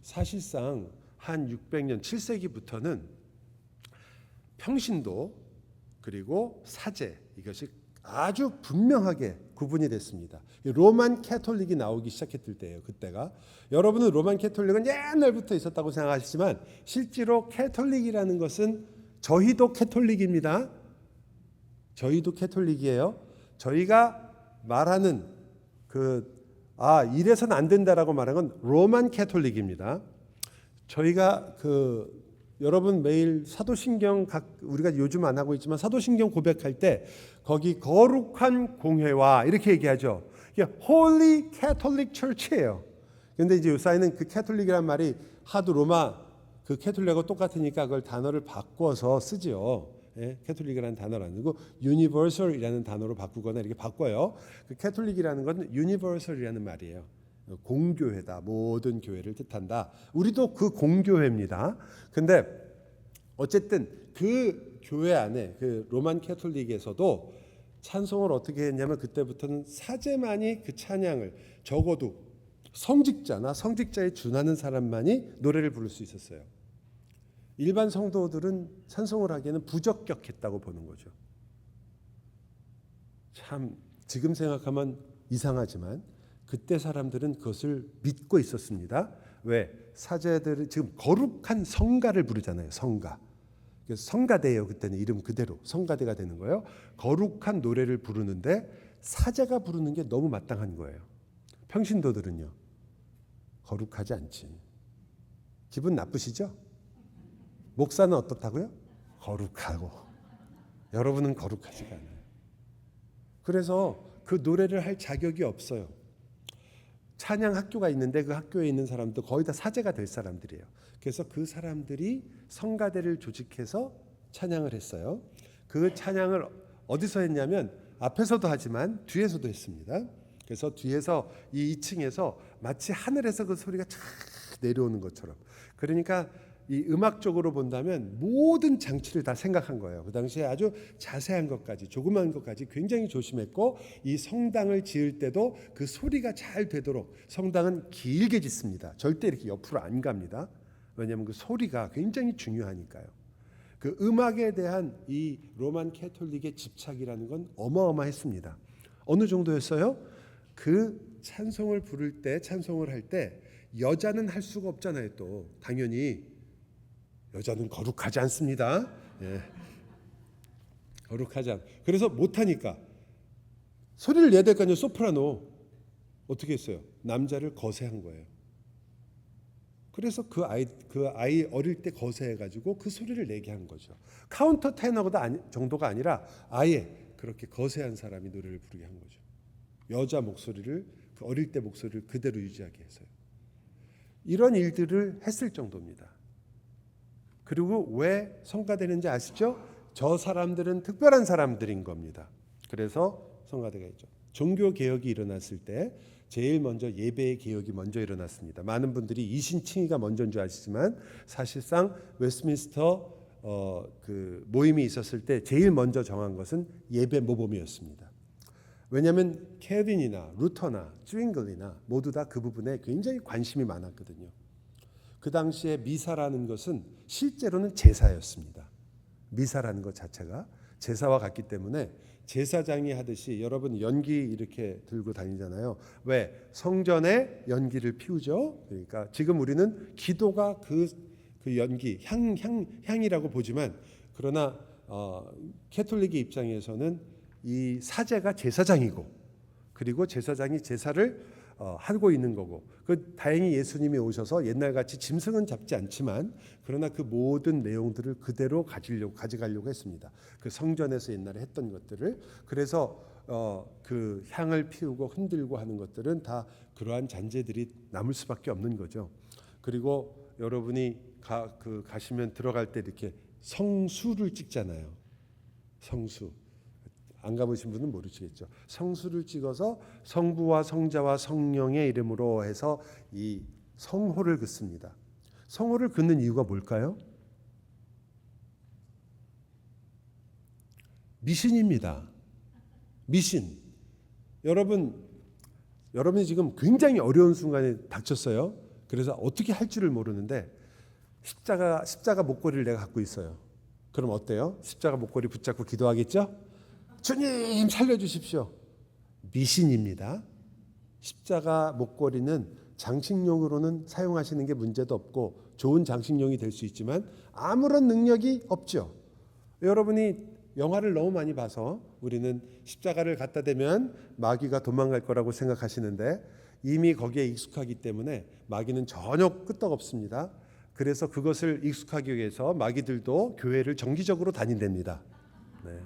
사실상 한 600년 7세기부터는 평신도 그리고 사제 이것이 아주 분명하게 구분이 됐습니다. 로만 캐톨릭이 나오기 시작했을 때예요. 그때가 여러분은 로만 캐톨릭은 옛날부터 있었다고 생각하시지만 실제로 캐톨릭이라는 것은 저희도 캐톨릭입니다. 저희도 캐톨릭이에요. 저희가 말하는 이래서는 안 된다라고 말하는 건 로만 캐톨릭입니다. 저희가 여러분 매일 사도신경 우리가 요즘 안 하고 있지만 사도신경 고백할 때 거기 거룩한 공회와 이렇게 얘기하죠. 이게 Holy Catholic Church예요. 근데 이제 요사이는 그 캐톨릭이란 말이 하도 로마 그 캐톨릭하고 똑같으니까 그걸 단어를 바꿔서 쓰죠. 예, 캐톨릭이라는 단어를 안 쓰고 Universal이라는 단어로 바꾸거나 이렇게 바꿔요. 그 캐톨릭이라는 건 Universal이라는 말이에요. 공교회다. 모든 교회를 뜻한다. 우리도 그 공교회입니다. 근데 어쨌든 그 교회 안에 그 로만 캐톨릭에서도 찬송을 어떻게 했냐면 그때부터는 사제만이 그 찬양을 적어도 성직자나 성직자에 준하는 사람만이 노래를 부를 수 있었어요. 일반 성도들은 찬송을 하기에는 부적격했다고 보는 거죠. 참 지금 생각하면 이상하지만 그때 사람들은 그것을 믿고 있었습니다. 왜? 사제들이 지금 거룩한 성가를 부르잖아요. 성가. 성가대예요. 그때는 이름 그대로 성가대가 되는 거예요. 거룩한 노래를 부르는데 사제가 부르는 게 너무 마땅한 거예요. 평신도들은요. 거룩하지 않지. 기분 나쁘시죠? 목사는 어떻다고요? 거룩하고. 여러분은 거룩하지가 않아요. 그래서 그 노래를 할 자격이 없어요. 찬양 학교가 있는데 그 학교에 있는 사람도 거의 다 사제가 될 사람들이에요. 그래서 그 사람들이 성가대를 조직해서 찬양을 했어요. 그 찬양을 어디서 했냐면 앞에서도 하지만 뒤에서도 했습니다. 그래서 뒤에서 이 2층에서 마치 하늘에서 그 소리가 쫙 내려오는 것처럼. 그러니까 이 음악적으로 본다면 모든 장치를 다 생각한 거예요. 그 당시에 아주 자세한 것까지 조그만 것까지 굉장히 조심했고 이 성당을 지을 때도 그 소리가 잘 되도록 성당은 길게 짓습니다. 절대 이렇게 옆으로 안 갑니다. 왜냐하면 그 소리가 굉장히 중요하니까요. 그 음악에 대한 이 로만 캐톨릭의 집착이라는 건 어마어마했습니다. 어느 정도였어요? 그 찬송을 부를 때 찬송을 할 때 여자는 할 수가 없잖아요. 또 당연히 여자는 거룩하지 않습니다. 예. 거룩하지 않. 그래서 못하니까 소리를 내야 될 거 아니에요. 소프라노 어떻게 했어요? 남자를 거세한 거예요. 그래서 그 아이 어릴 때 거세해가지고 그 소리를 내게 한 거죠. 카운터 테너보다 정도가 아니라 아예 그렇게 거세한 사람이 노래를 부르게 한 거죠. 여자 목소리를 그 어릴 때 목소리를 그대로 유지하게 해서요. 이런 일들을 했을 정도입니다. 그리고 왜 성가되는지 아시죠? 저 사람들은 특별한 사람들인 겁니다. 그래서 성가대가 있죠. 종교 개혁이 일어났을 때 제일 먼저 예배의 개혁이 먼저 일어났습니다. 많은 분들이 이신칭의가 먼저인 줄 아시지만 사실상 웨스트민스터 그 모임이 있었을 때 제일 먼저 정한 것은 예배 모범이었습니다. 왜냐하면 케빈이나 루터나 쯔윙글이나 모두 다 그 부분에 굉장히 관심이 많았거든요. 그 당시에 미사라는 것은 실제로는 제사였습니다. 미사라는 것 자체가 제사와 같기 때문에 제사장이 하듯이 여러분 연기 이렇게 들고 다니잖아요. 왜? 성전에 연기를 피우죠. 그러니까 지금 우리는 기도가 그 연기 향이라고 보지만 그러나 캐톨릭의 입장에서는 이 사제가 제사장이고 그리고 제사장이 제사를 하고 있는 거고, 다행히 예수님이 오셔서 옛날같이 짐승은 잡지 않지만 그러나 그 모든 내용들을 그대로 가져가려고 했습니다. 그 성전에서 옛날에 했던 것들을. 그래서 그 향을 피우고 흔들고 하는 것들은 다 그러한 잔재들이 남을 수밖에 없는 거죠. 그리고 여러분이 가시면 들어갈 때 이렇게 성수를 찍잖아요. 성수. 안 가보신 분은 모르시겠죠. 성수를 찍어서 성부와 성자와 성령의 이름으로 해서 이 성호를 긋습니다. 성호를 긋는 이유가 뭘까요? 미신입니다. 미신. 여러분이 지금 굉장히 어려운 순간에 닥쳤어요. 그래서 어떻게 할 줄을 모르는데 십자가 목걸이를 내가 갖고 있어요. 그럼 어때요? 십자가 목걸이 붙잡고 기도하겠죠? 주님 살려주십시오. 미신입니다. 십자가 목걸이는 장식용으로는 사용하시는 게 문제도 없고 좋은 장식용이 될 수 있지만 아무런 능력이 없죠. 여러분이 영화를 너무 많이 봐서 우리는 십자가를 갖다 대면 마귀가 도망갈 거라고 생각하시는데 이미 거기에 익숙하기 때문에 마귀는 전혀 끄떡없습니다. 그래서 그것을 익숙하기 위해서 마귀들도 교회를 정기적으로 다닌답니다. 네.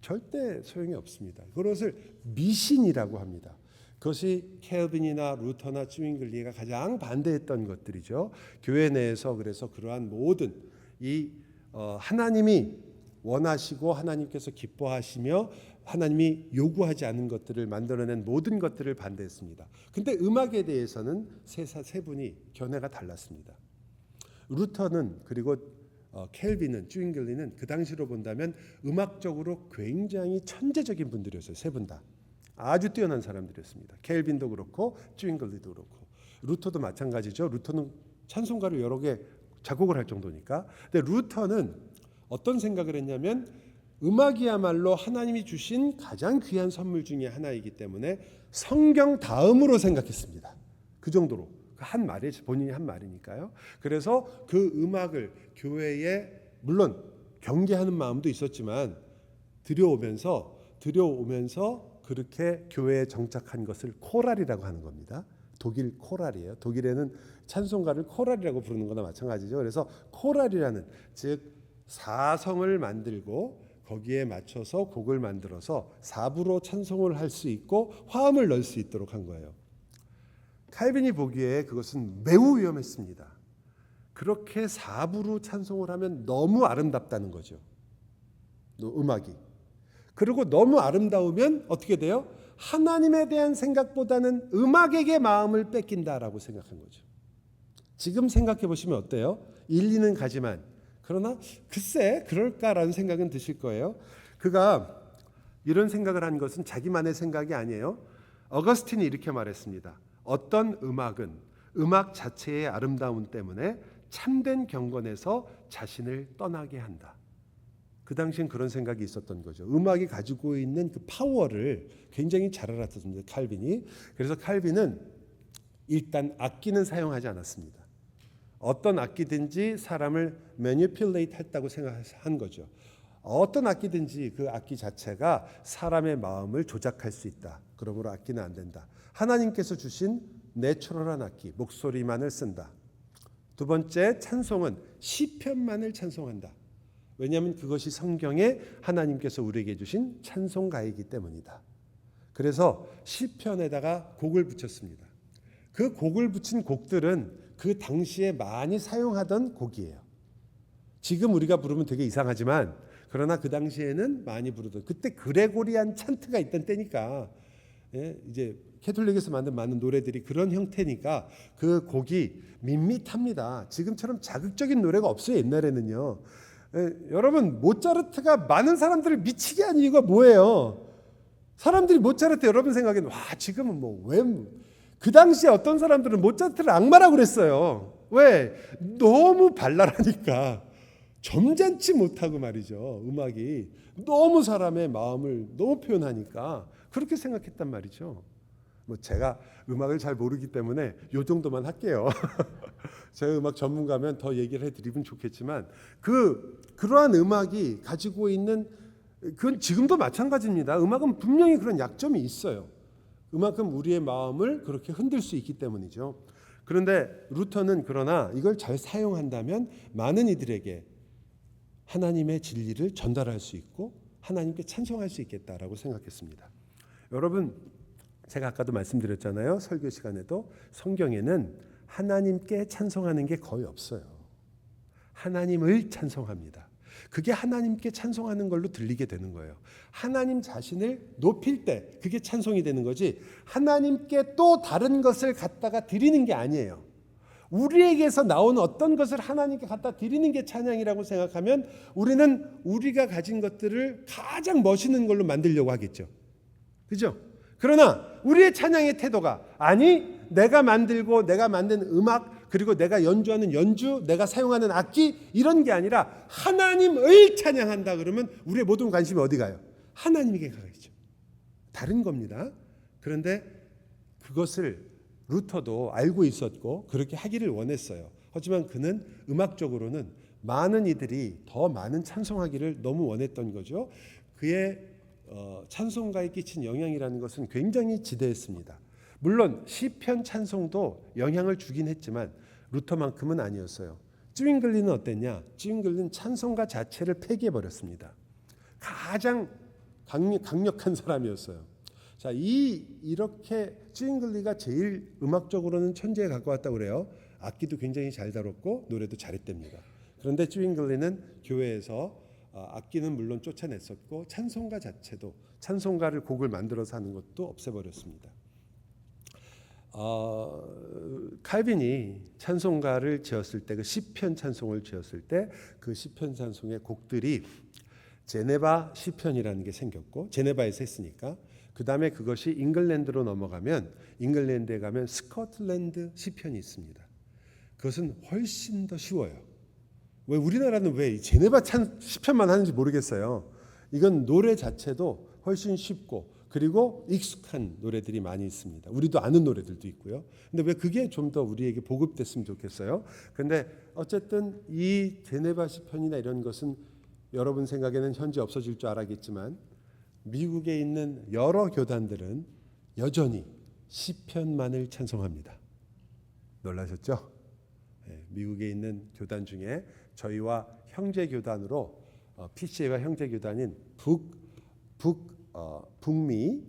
절대 소용이 없습니다. 그것을 미신이라고 합니다. 그것이 켈빈이나 루터나 쯔윙글리가 가장 반대했던 것들이죠. 교회 내에서 그래서 그러한 모든 이 하나님이 원하시고 하나님께서 기뻐하시며 하나님이 요구하지 않은 것들을 만들어낸 모든 것들을 반대했습니다. 근데 음악에 대해서는 세 분이 견해가 달랐습니다. 루터는 그리고 켈빈은 쯔윙글리는 그 당시로 본다면 음악적으로 굉장히 천재적인 분들이었어요. 세 분 다. 아주 뛰어난 사람들이었습니다. 켈빈도 그렇고 쯔윙글리도 그렇고 루터도 마찬가지죠. 루터는 찬송가를 여러 개 작곡을 할 정도니까. 근데 루터는 어떤 생각을 했냐면 음악이야말로 하나님이 주신 가장 귀한 선물 중에 하나이기 때문에 성경 다음으로 생각했습니다. 그 정도로 한 말이 본인이 한 말이니까요. 그래서 그 음악을 교회에 물론 경계하는 마음도 있었지만 들여오면서 그렇게 교회에 정착한 것을 코랄이라고 하는 겁니다. 독일 코랄이에요. 독일에는 찬송가를 코랄이라고 부르는 거나 마찬가지죠. 그래서 코랄이라는 즉 사성을 만들고 거기에 맞춰서 곡을 만들어서 사부로 찬송을 할 수 있고 화음을 넣을 수 있도록 한 거예요. 칼빈이 보기에 그것은 매우 위험했습니다. 그렇게 사부로 찬송을 하면 너무 아름답다는 거죠. 음악이. 그리고 너무 아름다우면 어떻게 돼요? 하나님에 대한 생각보다는 음악에게 마음을 뺏긴다라고 생각한 거죠. 지금 생각해 보시면 어때요? 일리는 가지만 그러나 글쎄 그럴까라는 생각은 드실 거예요. 그가 이런 생각을 한 것은 자기만의 생각이 아니에요. 어거스틴이 이렇게 말했습니다. 어떤 음악은 음악 자체의 아름다움 때문에 참된 경건에서 자신을 떠나게 한다. 그 당시엔 그런 생각이 있었던 거죠. 음악이 가지고 있는 그 파워를 굉장히 잘 알았습니다. 칼빈이. 그래서 칼빈은 일단 악기는 사용하지 않았습니다. 어떤 악기든지 사람을 매니플레이트 했다고 생각한 거죠. 어떤 악기든지 그 악기 자체가 사람의 마음을 조작할 수 있다. 그러므로 악기는 안 된다. 하나님께서 주신 내추럴한 악기, 목소리만을 쓴다. 두 번째, 찬송은 시편만을 찬송한다. 왜냐하면 그것이 성경에 하나님께서 우리에게 주신 찬송가이기 때문이다. 그래서 시편에다가 곡을 붙였습니다. 그 곡을 붙인 곡들은 그 당시에 많이 사용하던 곡이에요. 지금 우리가 부르면 되게 이상하지만 그러나 그 당시에는 많이 부르던 그때 그레고리안 찬트가 있던 때니까 이제 캐톨릭에서 만든 많은 노래들이 그런 형태니까 그 곡이 밋밋합니다. 지금처럼 자극적인 노래가 없어요. 옛날에는요. 여러분 모차르트가 많은 사람들을 미치게 한 이유가 뭐예요? 사람들이 모차르트 여러분 생각에는 와 지금은 뭐 왜 그 당시에 어떤 사람들은 모차르트를 악마라고 그랬어요. 왜? 너무 발랄하니까 점잖지 못하고 말이죠. 음악이 너무 사람의 마음을 너무 표현하니까 그렇게 생각했단 말이죠. 뭐 제가 음악을 잘 모르기 때문에 요 정도만 할게요. 제가 음악 전문가면 더 얘기를 해드리면 좋겠지만 그러한 음악이 가지고 있는 그건 지금도 마찬가지입니다. 음악은 분명히 그런 약점이 있어요. 그만큼 우리의 마음을 그렇게 흔들 수 있기 때문이죠. 그런데 루터는 그러나 이걸 잘 사용한다면 많은 이들에게 하나님의 진리를 전달할 수 있고 하나님께 찬송할 수 있겠다라고 생각했습니다. 여러분, 제가 아까도 말씀드렸잖아요. 설교 시간에도 성경에는 하나님께 찬송하는 게 거의 없어요. 하나님을 찬송합니다. 그게 하나님께 찬송하는 걸로 들리게 되는 거예요. 하나님 자신을 높일 때 그게 찬송이 되는 거지, 하나님께 또 다른 것을 갖다가 드리는 게 아니에요. 우리에게서 나오는 어떤 것을 하나님께 갖다 드리는 게 찬양이라고 생각하면 우리는 우리가 가진 것들을 가장 멋있는 걸로 만들려고 하겠죠. 그죠? 그러나 우리의 찬양의 태도가, 아니 내가 만들고 내가 만든 음악, 그리고 내가 연주하는 연주, 내가 사용하는 악기, 이런 게 아니라 하나님을 찬양한다 그러면 우리의 모든 관심이 어디 가요? 하나님에게 가겠죠. 다른 겁니다. 그런데 그것을 루터도 알고 있었고 그렇게 하기를 원했어요. 하지만 그는 음악적으로는 많은 이들이 더 많은 찬송하기를 너무 원했던 거죠. 그의 찬송가에 끼친 영향이라는 것은 굉장히 지대했습니다. 물론 시편 찬송도 영향을 주긴 했지만 루터만큼은 아니었어요. 쯔윙글리는 어땠냐? 쯔윙글리는 찬송가 자체를 폐기해버렸습니다. 가장 강력한 사람이었어요. 자, 이렇게 쯔윙글리가 제일 음악적으로는 천재에 가까웠다고 그래요. 악기도 굉장히 잘 다뤘고 노래도 잘했답니다. 그런데 쯔윙글리는 교회에서 악기는 물론 쫓아냈었고 찬송가 자체도, 찬송가를 곡을 만들어서 하는 것도 없애버렸습니다. 칼빈이 찬송가를 지었을 때, 그 시편 찬송을 지었을 때 그 시편 찬송의 곡들이 제네바 시편이라는 게 생겼고, 제네바에서 했으니까 그 다음에 그것이 잉글랜드로 넘어가면, 잉글랜드에 가면 스코틀랜드 시편이 있습니다. 그것은 훨씬 더 쉬워요. 왜 우리나라는 왜 제네바 시편만 하는지 모르겠어요. 이건 노래 자체도 훨씬 쉽고 그리고 익숙한 노래들이 많이 있습니다. 우리도 아는 노래들도 있고요. 근데 왜 그게 좀 더 우리에게 보급됐으면 좋겠어요. 근데 어쨌든 이 제네바 시편이나 이런 것은 여러분 생각에는 현재 없어질 줄 알았겠지만 미국에 있는 여러 교단들은 여전히 시편만을 찬송합니다. 놀라셨죠? 미국에 있는 교단 중에 저희와 형제 교단으로 PCA와 형제 교단인 북미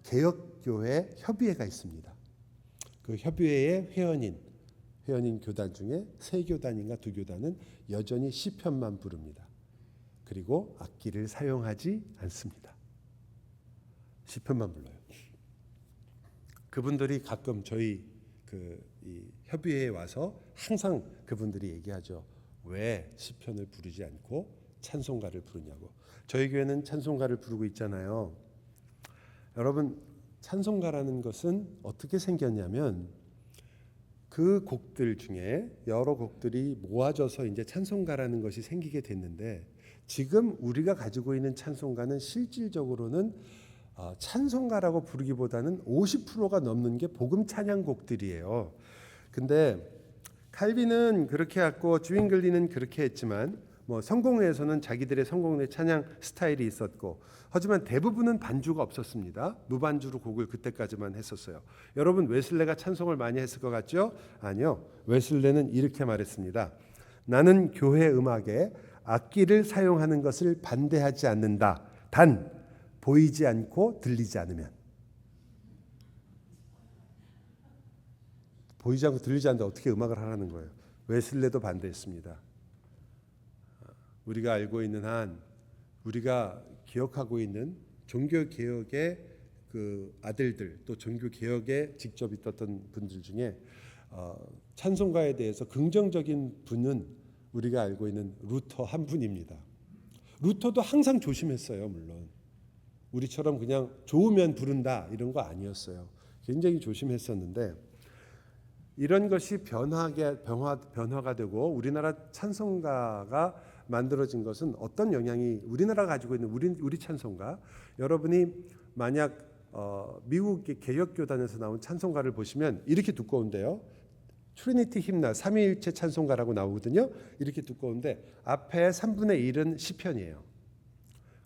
개혁교회 협의회가 있습니다. 그 협의회의 회원인 교단 중에 3교단인가 2교단은 여전히 시편만 부릅니다. 그리고 악기를 사용하지 않습니다. 시편만 불러요. 그분들이 가끔 저희 이 협의회에 와서 항상 그분들이 얘기하죠. 왜 시편을 부르지 않고 찬송가를 부르냐고. 저희 교회는 찬송가를 부르고 있잖아요. 여러분, 찬송가라는 것은 어떻게 생겼냐면 그 곡들 중에 여러 곡들이 모아져서 이제 찬송가라는 것이 생기게 됐는데, 지금 우리가 가지고 있는 찬송가는 실질적으로는 찬송가라고 부르기보다는 50%가 넘는 게 복음 찬양곡들이에요. 근데 칼빈은 그렇게 했고 쯔윙글리는 그렇게 했지만 성공회에서는 자기들의 성공회 찬양 스타일이 있었고, 하지만 대부분은 반주가 없었습니다. 무반주로 곡을 그때까지만 했었어요. 여러분, 웨슬레가 찬송을 많이 했을 것 같죠? 아니요. 웨슬레는 이렇게 말했습니다. 나는 교회 음악에 악기를 사용하는 것을 반대하지 않는다. 단 보이지 않고 들리지 않으면. 보이지 않고 들리지 않는데 어떻게 음악을 하라는 거예요? 웨슬레도 반대했습니다. 우리가 알고 있는 한, 우리가 기억하고 있는 종교개혁의 그 아들들, 또 종교개혁에 직접 있었던 분들 중에 찬송가에 대해서 긍정적인 분은 우리가 알고 있는 루터 한 분입니다. 루터도 항상 조심했어요. 물론 우리처럼 그냥 좋으면 부른다 이런 거 아니었어요. 굉장히 조심했었는데, 이런 것이 변화가 되고 우리나라 찬송가가 만들어진 것은 어떤 영향이 우리나라가 가지고 있는 우리 찬송가, 여러분이 만약 미국의 개혁교단에서 나온 찬송가를 보시면 이렇게 두꺼운데요. 트리니티 힘나 삼위일체 찬송가라고 나오거든요. 이렇게 두꺼운데 앞에 3분의 1은 시편이에요.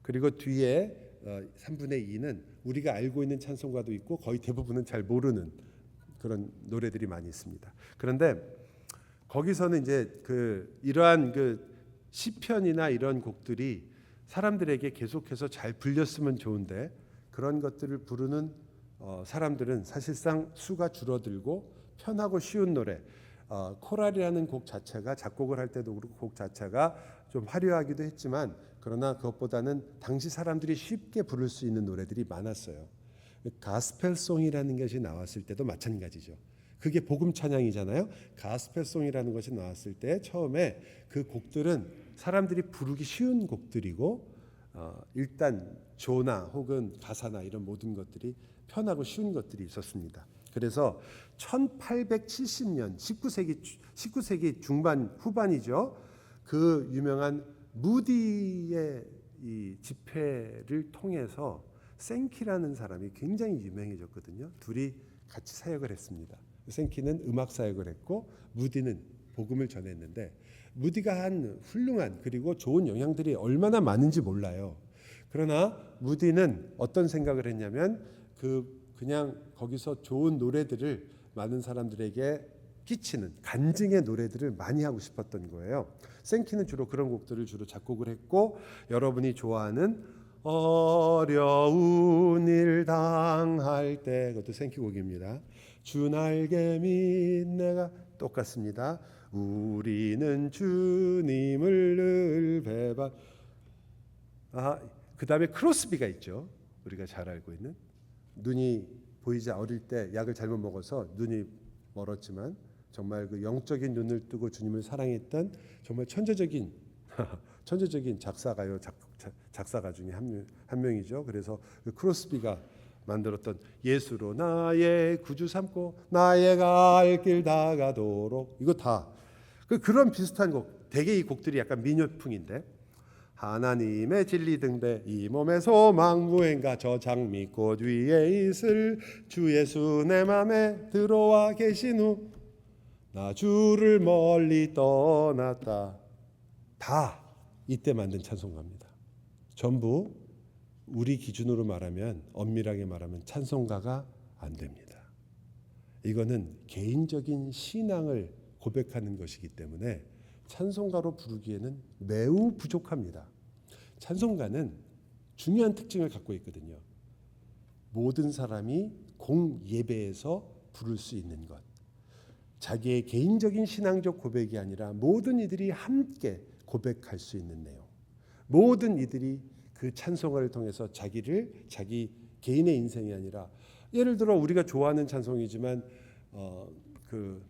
그리고 뒤에 3분의 2는 우리가 알고 있는 찬송가도 있고 거의 대부분은 잘 모르는 그런 노래들이 많이 있습니다. 그런데 거기서는 이제 이러한 시편이나 이런 곡들이 사람들에게 계속해서 잘 불렸으면 좋은데 그런 것들을 부르는 사람들은 사실상 수가 줄어들고 편하고 쉬운 노래, 코랄이라는 곡 자체가 작곡을 할 때도 그렇고 곡 자체가 좀 화려하기도 했지만 그러나 그것보다는 당시 사람들이 쉽게 부를 수 있는 노래들이 많았어요. 가스펠송이라는 것이 나왔을 때도 마찬가지죠. 그게 복음 찬양이잖아요. 가스펠송이라는 것이 나왔을 때 처음에 그 곡들은 사람들이 부르기 쉬운 곡들이고 일단 조나 혹은 가사나 이런 모든 것들이 편하고 쉬운 것들이 있었습니다. 그래서 1870년 19세기 중반 후반이죠. 그 유명한 무디의 이 집회를 통해서 생키라는 사람이 굉장히 유명해졌거든요. 둘이 같이 사역을 했습니다. 생키는 음악 사역을 했고 무디는 복음을 전했는데 무디가 한 훌륭한 그리고 좋은 영향들이 얼마나 많은지 몰라요. 그러나 무디는 어떤 생각을 했냐면 그냥 거기서 좋은 노래들을 많은 사람들에게 끼치는 간증의 노래들을 많이 하고 싶었던 거예요. 생키는 주로 그런 곡들을 주로 작곡을 했고 여러분이 좋아하는 어려운 일 당할 때 그것도 생키 곡입니다. 주 날개 및 내가 똑같습니다. 우리는 주님을 늘 배반. 그 다음에 크로스비가 있죠. 우리가 잘 알고 있는 눈이 보이지 어릴 때 약을 잘못 먹어서 눈이 멀었지만 정말 그 영적인 눈을 뜨고 주님을 사랑했던 정말 천재적인 작사가 중에 한 명이죠. 그래서 그 크로스비가 만들었던 예수로 나의 구주 삼고 나의 갈 길 다가도록 이거 다 그런 비슷한 곡. 대개 이 곡들이 약간 민요풍인데 하나님의 진리 등대 이 몸의 소망 무행가 저 장미 꽃 위에 있을 주 예수 내 맘에 들어와 계신 후 나 주를 멀리 떠났다. 다 이때 만든 찬송가입니다. 전부 우리 기준으로 말하면 엄밀하게 말하면 찬송가가 안 됩니다. 이거는 개인적인 신앙을 고백하는 것이기 때문에 찬송가로 부르기에는 매우 부족합니다. 찬송가는 중요한 특징을 갖고 있거든요. 모든 사람이 공예배에서 부를 수 있는 것. 자기의 개인적인 신앙적 고백이 아니라 모든 이들이 함께 고백할 수 있는 내용. 모든 이들이 그 찬송가를 통해서 자기 개인의 인생이 아니라 예를 들어 우리가 좋아하는 찬송이지만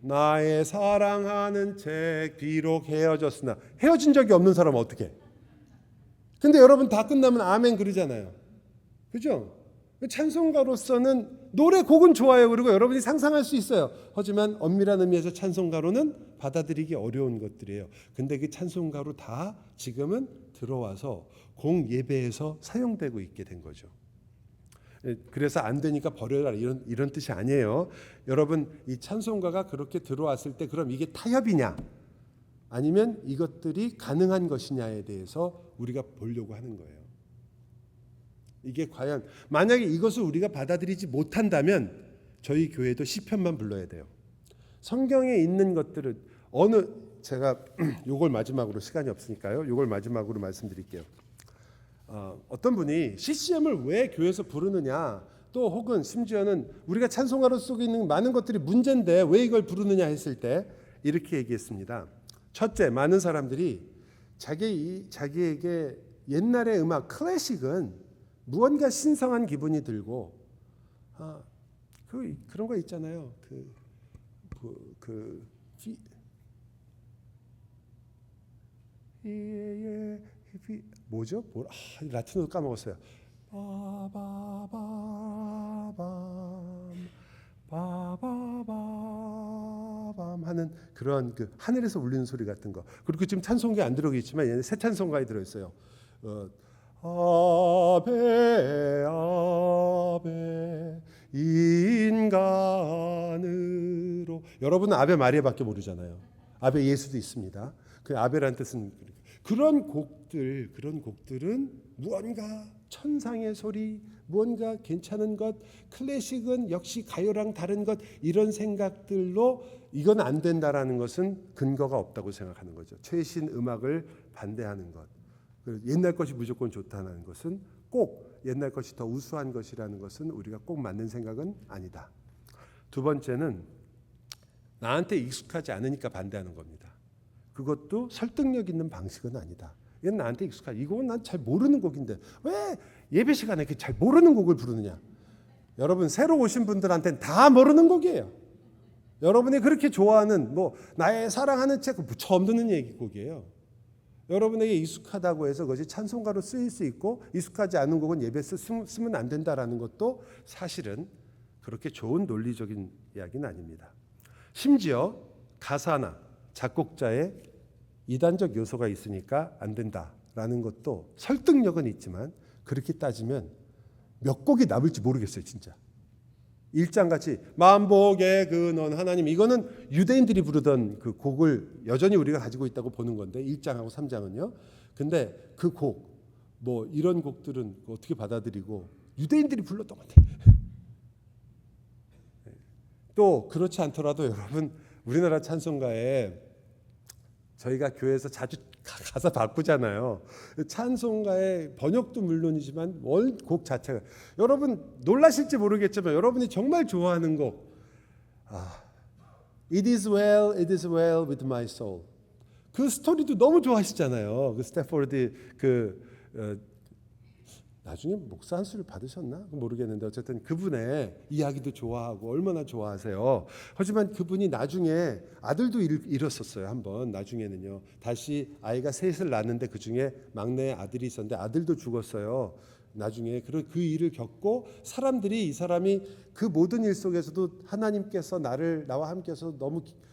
나의 사랑하는 책 비록 헤어졌으나 헤어진 적이 없는 사람은 어떻게? 근데 여러분 다 끝나면 아멘 그러잖아요. 그죠? 찬송가로서는 노래 곡은 좋아요. 그리고 여러분이 상상할 수 있어요. 하지만 엄밀한 의미에서 찬송가로는 받아들이기 어려운 것들이에요. 근데 그 찬송가로 다 지금은 들어와서 공예배에서 사용되고 있게 된 거죠. 그래서 안 되니까 버려라 이런 뜻이 아니에요. 여러분 이 찬송가가 그렇게 들어왔을 때 그럼 이게 타협이냐 아니면 이것들이 가능한 것이냐에 대해서 우리가 보려고 하는 거예요. 이게 과연 만약에 이것을 우리가 받아들이지 못한다면 저희 교회도 시편만 불러야 돼요. 성경에 있는 것들은 제가 요걸 마지막으로 시간이 없으니까요. 요걸 마지막으로 말씀드릴게요. 어떤 분이 CCM을 왜 교회에서 부르느냐 또 혹은 심지어는 우리가 찬송가로 쓰고 있는 많은 것들이 문제인데 왜 이걸 부르느냐 했을 때 이렇게 얘기했습니다. 첫째, 많은 사람들이 자기에게 옛날의 음악 클래식은 무언가 신성한 기분이 들고 그런 거 있잖아요. 뭐죠? 라틴어도 까먹었어요. 빠바밤 하는 그런 하늘에서 울리는 소리 같은 거. 그리고 지금 찬송가에 안 들어가 있지만 얘는 새 찬송가에 들어 있어요. 아베 아베 인간으로. 여러분은 아베 마리아밖에 모르잖아요. 아베 예수도 있습니다. 그 아베라는 뜻은 그런 곡들은 무언가 천상의 소리, 무언가 괜찮은 것, 클래식은 역시 가요랑 다른 것, 이런 생각들로 이건 안 된다라는 것은 근거가 없다고 생각하는 거죠. 최신 음악을 반대하는 것, 옛날 것이 무조건 좋다는 것은 꼭 옛날 것이 더 우수한 것이라는 것은 우리가 꼭 맞는 생각은 아니다. 두 번째는 나한테 익숙하지 않으니까 반대하는 겁니다. 그것도 설득력 있는 방식은 아니다. 이건 나한테 익숙하지. 이건 난 잘 모르는 곡인데 왜 예배 시간에 잘 모르는 곡을 부르느냐. 여러분 새로 오신 분들한테는 다 모르는 곡이에요. 여러분이 그렇게 좋아하는 나의 사랑하는 책 처음 듣는 곡이에요. 여러분에게 익숙하다고 해서 그것이 찬송가로 쓰일 수 있고 익숙하지 않은 곡은 예배에 쓰면 안 된다라는 것도 사실은 그렇게 좋은 논리적인 이야기는 아닙니다. 심지어 가사나 작곡자의 이단적 요소가 있으니까 안 된다라는 것도 설득력은 있지만 그렇게 따지면 몇 곡이 남을지 모르겠어요. 진짜 1장같이 만복의 근원 하나님, 이거는 유대인들이 부르던 그 곡을 여전히 우리가 가지고 있다고 보는 건데 1장하고 3장은요. 근데 그 곡 이런 곡들은 어떻게 받아들이고 유대인들이 불렀던 건데 또 그렇지 않더라도 여러분 우리나라 찬송가에 저희가 교회에서 자주 가사 바꾸잖아요. 찬송가의 번역도 물론이지만 곡 자체가 여러분 놀라실지 모르겠지만 여러분이 정말 좋아하는 곡 It is well with my soul. 그 스토리도 너무 좋아하시잖아요. 그 스태포드 나중에 목사 한수를 받으셨나 모르겠는데 어쨌든 그분의 이야기도 좋아하고 얼마나 좋아하세요. 하지만 그분이 나중에 아들도 잃었었어요. 한번 나중에는요. 다시 아이가 셋을 낳았는데 그중에 막내 아들이 있었는데 아들도 죽었어요. 나중에 그 일을 겪고 사람들이 이 사람이 그 모든 일 속에서도 하나님께서 나와 함께해서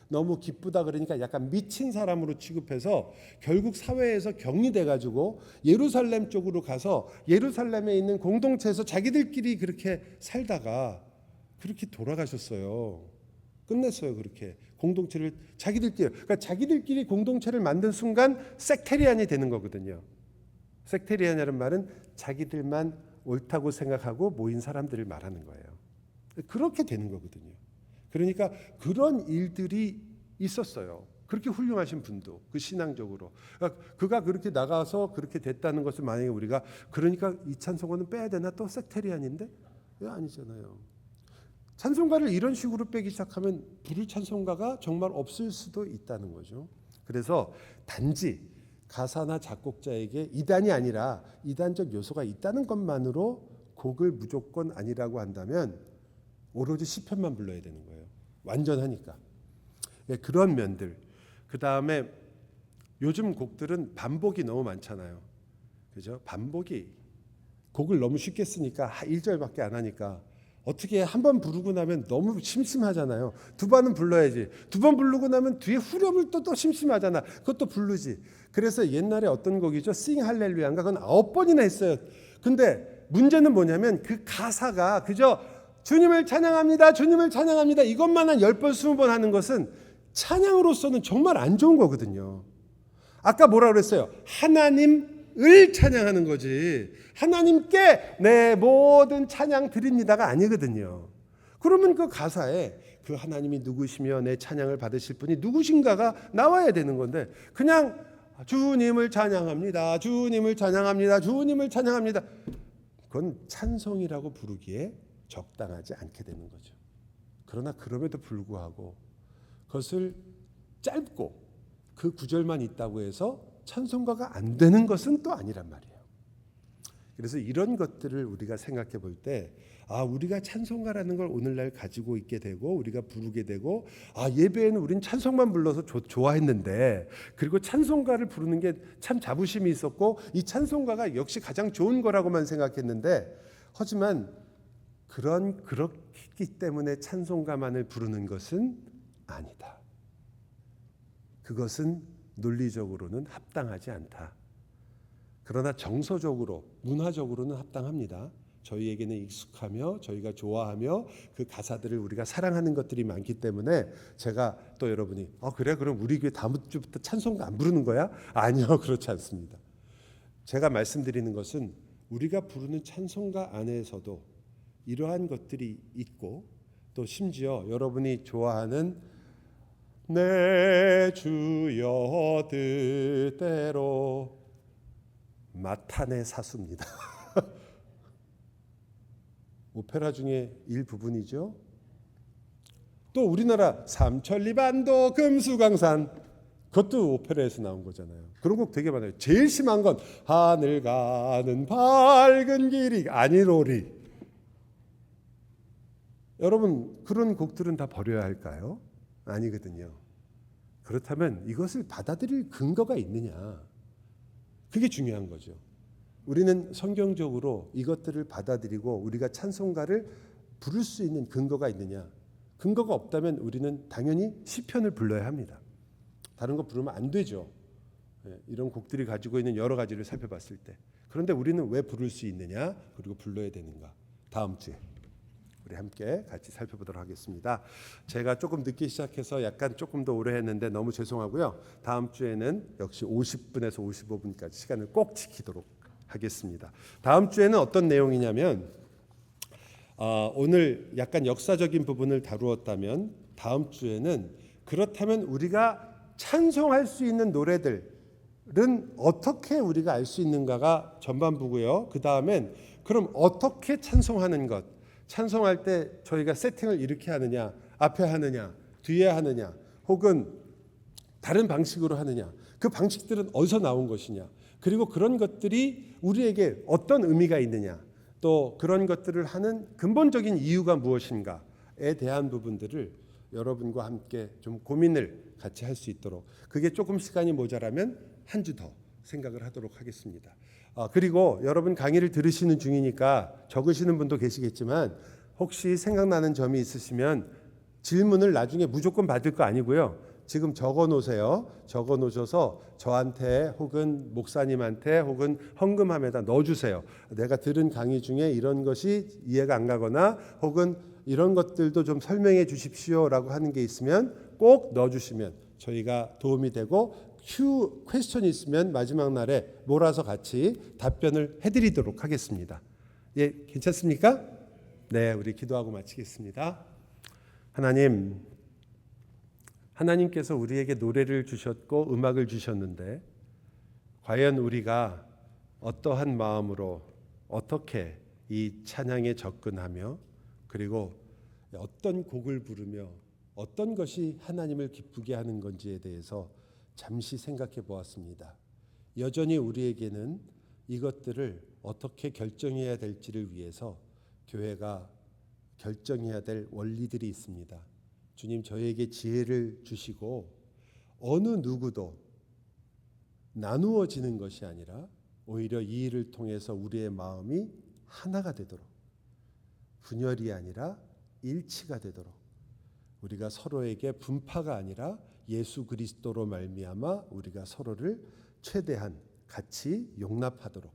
너무 기쁘다 그러니까 약간 미친 사람으로 취급해서 결국 사회에서 격리돼 가지고 예루살렘 쪽으로 가서 예루살렘에 있는 공동체에서 자기들끼리 그렇게 살다가 그렇게 돌아가셨어요. 끝냈어요. 그렇게 공동체를 그러니까 자기들끼리 공동체를 만든 순간 섹테리안이 되는 거거든요. 섹테리안이라는 말은 자기들만 옳다고 생각하고 모인 사람들을 말하는 거예요. 그렇게 되는 거거든요. 그러니까 그런 일들이 있었어요. 그렇게 훌륭하신 분도 그 신앙적으로 그가 그렇게 나가서 그렇게 됐다는 것을 만약에 우리가 그러니까 이 찬송가는 빼야 되나 또 섹테리안인데 왜 아니잖아요. 찬송가를 이런 식으로 빼기 시작하면 부를 찬송가가 정말 없을 수도 있다는 거죠. 그래서 단지 가사나 작곡자에게 이단이 아니라 이단적 요소가 있다는 것만으로 곡을 무조건 아니라고 한다면 오로지 시편만 불러야 되는 거예요. 완전하니까. 그런 면들. 그 다음에 요즘 곡들은 반복이 너무 많잖아요. 그죠? 반복이 곡을 너무 쉽게 쓰니까 1절밖에 안 하니까 어떻게 한 번 부르고 나면 너무 심심하잖아요. 두 번은 불러야지. 두 번 부르고 나면 뒤에 후렴을 또 심심하잖아. 그것도 부르지. 그래서 옛날에 어떤 곡이죠? Sing 할렐루야인가? 그건 9번이나 했어요. 근데 문제는 뭐냐면 그 가사가 그저 주님을 찬양합니다. 주님을 찬양합니다. 이것만 한 10번, 20번 하는 것은 찬양으로서는 정말 안 좋은 거거든요. 아까 뭐라 그랬어요? 하나님을 찬양하는 거지. 하나님께 내 모든 찬양 드립니다가 아니거든요. 그러면 그 가사에 그 하나님이 누구시며 내 찬양을 받으실 분이 누구신가가 나와야 되는 건데 그냥 주님을 찬양합니다. 주님을 찬양합니다. 주님을 찬양합니다. 그건 찬송이라고 부르기에 적당하지 않게 되는 거죠. 그러나 그럼에도 불구하고 그것을 짧고 그 구절만 있다고 해서 찬송가가 안 되는 것은 또 아니란 말이에요. 그래서 이런 것들을 우리가 생각해 볼 때 우리가 찬송가라는 걸 오늘날 가지고 있게 되고 우리가 부르게 되고 예배에는 우린 찬송만 불러서 좋아했는데 그리고 찬송가를 부르는 게 참 자부심이 있었고 이 찬송가가 역시 가장 좋은 거라고만 생각했는데 하지만 그렇기 때문에 찬송가만을 부르는 것은 아니다. 그것은 논리적으로는 합당하지 않다. 그러나 정서적으로, 문화적으로는 합당합니다. 저희에게는 익숙하며 저희가 좋아하며 그 가사들을 우리가 사랑하는 것들이 많기 때문에 제가 또 여러분이 그래 그럼 우리 교회 다음 주부터 찬송가 안 부르는 거야? 아니요, 그렇지 않습니다. 제가 말씀드리는 것은 우리가 부르는 찬송가 안에서도 이러한 것들이 있고 또 심지어 여러분이 좋아하는 내 주여 뜻대로 마탄의 사수입니다. 오페라 중에 일부분이죠. 또 우리나라 삼천리반도 금수강산, 그것도 오페라에서 나온 거잖아요. 그런 곡 되게 많아요. 제일 심한 건 하늘 가는 밝은 길이 아니로리. 여러분, 그런 곡들은 다 버려야 할까요? 아니거든요. 그렇다면 이것을 받아들일 근거가 있느냐, 그게 중요한 거죠. 우리는 성경적으로 이것들을 받아들이고 우리가 찬송가를 부를 수 있는 근거가 있느냐. 근거가 없다면 우리는 당연히 시편을 불러야 합니다. 다른 거 부르면 안 되죠. 이런 곡들이 가지고 있는 여러 가지를 살펴봤을 때. 그런데 우리는 왜 부를 수 있느냐, 그리고 불러야 되는가, 다음 주에 우리 함께 같이 살펴보도록 하겠습니다. 제가 조금 늦게 시작해서 약간 조금 더 오래 했는데 너무 죄송하고요. 다음 주에는 역시 50분에서 55분까지 시간을 꼭 지키도록 하겠습니다. 다음 주에는 어떤 내용이냐면 오늘 약간 역사적인 부분을 다루었다면 다음 주에는 그렇다면 우리가 찬송할 수 있는 노래들은 어떻게 우리가 알 수 있는가가 전반부고요. 그 다음엔 그럼 어떻게 찬송하는 것, 찬송할 때 저희가 세팅을 이렇게 하느냐, 앞에 하느냐, 뒤에 하느냐, 혹은 다른 방식으로 하느냐, 그 방식들은 어디서 나온 것이냐, 그리고 그런 것들이 우리에게 어떤 의미가 있느냐, 또 그런 것들을 하는 근본적인 이유가 무엇인가에 대한 부분들을 여러분과 함께 좀 고민을 같이 할 수 있도록, 그게 조금 시간이 모자라면 한 주 더 생각을 하도록 하겠습니다. 그리고 여러분 강의를 들으시는 중이니까 적으시는 분도 계시겠지만 혹시 생각나는 점이 있으시면 질문을 나중에 무조건 받을 거 아니고요. 지금 적어 놓으세요. 적어 놓으셔서 저한테 혹은 목사님한테 혹은 헌금함에다 넣어주세요. 내가 들은 강의 중에 이런 것이 이해가 안 가거나 혹은 이런 것들도 좀 설명해 주십시오라고 하는 게 있으면 꼭 넣어주시면 저희가 도움이 되고 퀘스천이 있으면 마지막 날에 몰아서 같이 답변을 해드리도록 하겠습니다. 예, 괜찮습니까? 네, 우리 기도하고 마치겠습니다. 하나님께서 우리에게 노래를 주셨고 음악을 주셨는데 과연 우리가 어떠한 마음으로 어떻게 이 찬양에 접근하며 그리고 어떤 곡을 부르며 어떤 것이 하나님을 기쁘게 하는 건지에 대해서 잠시 생각해 보았습니다. 여전히 우리에게는 이것들을 어떻게 결정해야 될지를 위해서 교회가 결정해야 될 원리들이 있습니다. 주님, 저에게 지혜를 주시고 어느 누구도 나누어지는 것이 아니라 오히려 이 일을 통해서 우리의 마음이 하나가 되도록, 분열이 아니라 일치가 되도록, 우리가 서로에게 분파가 아니라 예수 그리스도로 말미암아 우리가 서로를 최대한 같이 용납하도록,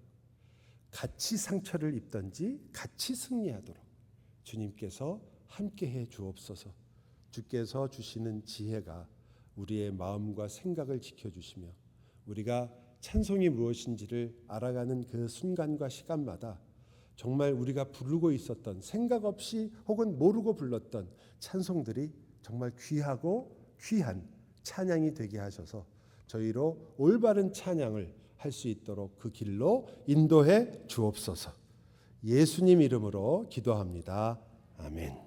같이 상처를 입든지 같이 승리하도록 주님께서 함께해 주옵소서. 주께서 주시는 지혜가 우리의 마음과 생각을 지켜주시며 우리가 찬송이 무엇인지를 알아가는 그 순간과 시간마다 정말 우리가 부르고 있었던, 생각 없이 혹은 모르고 불렀던 찬송들이 정말 귀하고 귀한 찬양이 되게 하셔서 저희로 올바른 찬양을 할 수 있도록 그 길로 인도해 주옵소서. 예수님 이름으로 기도합니다. 아멘.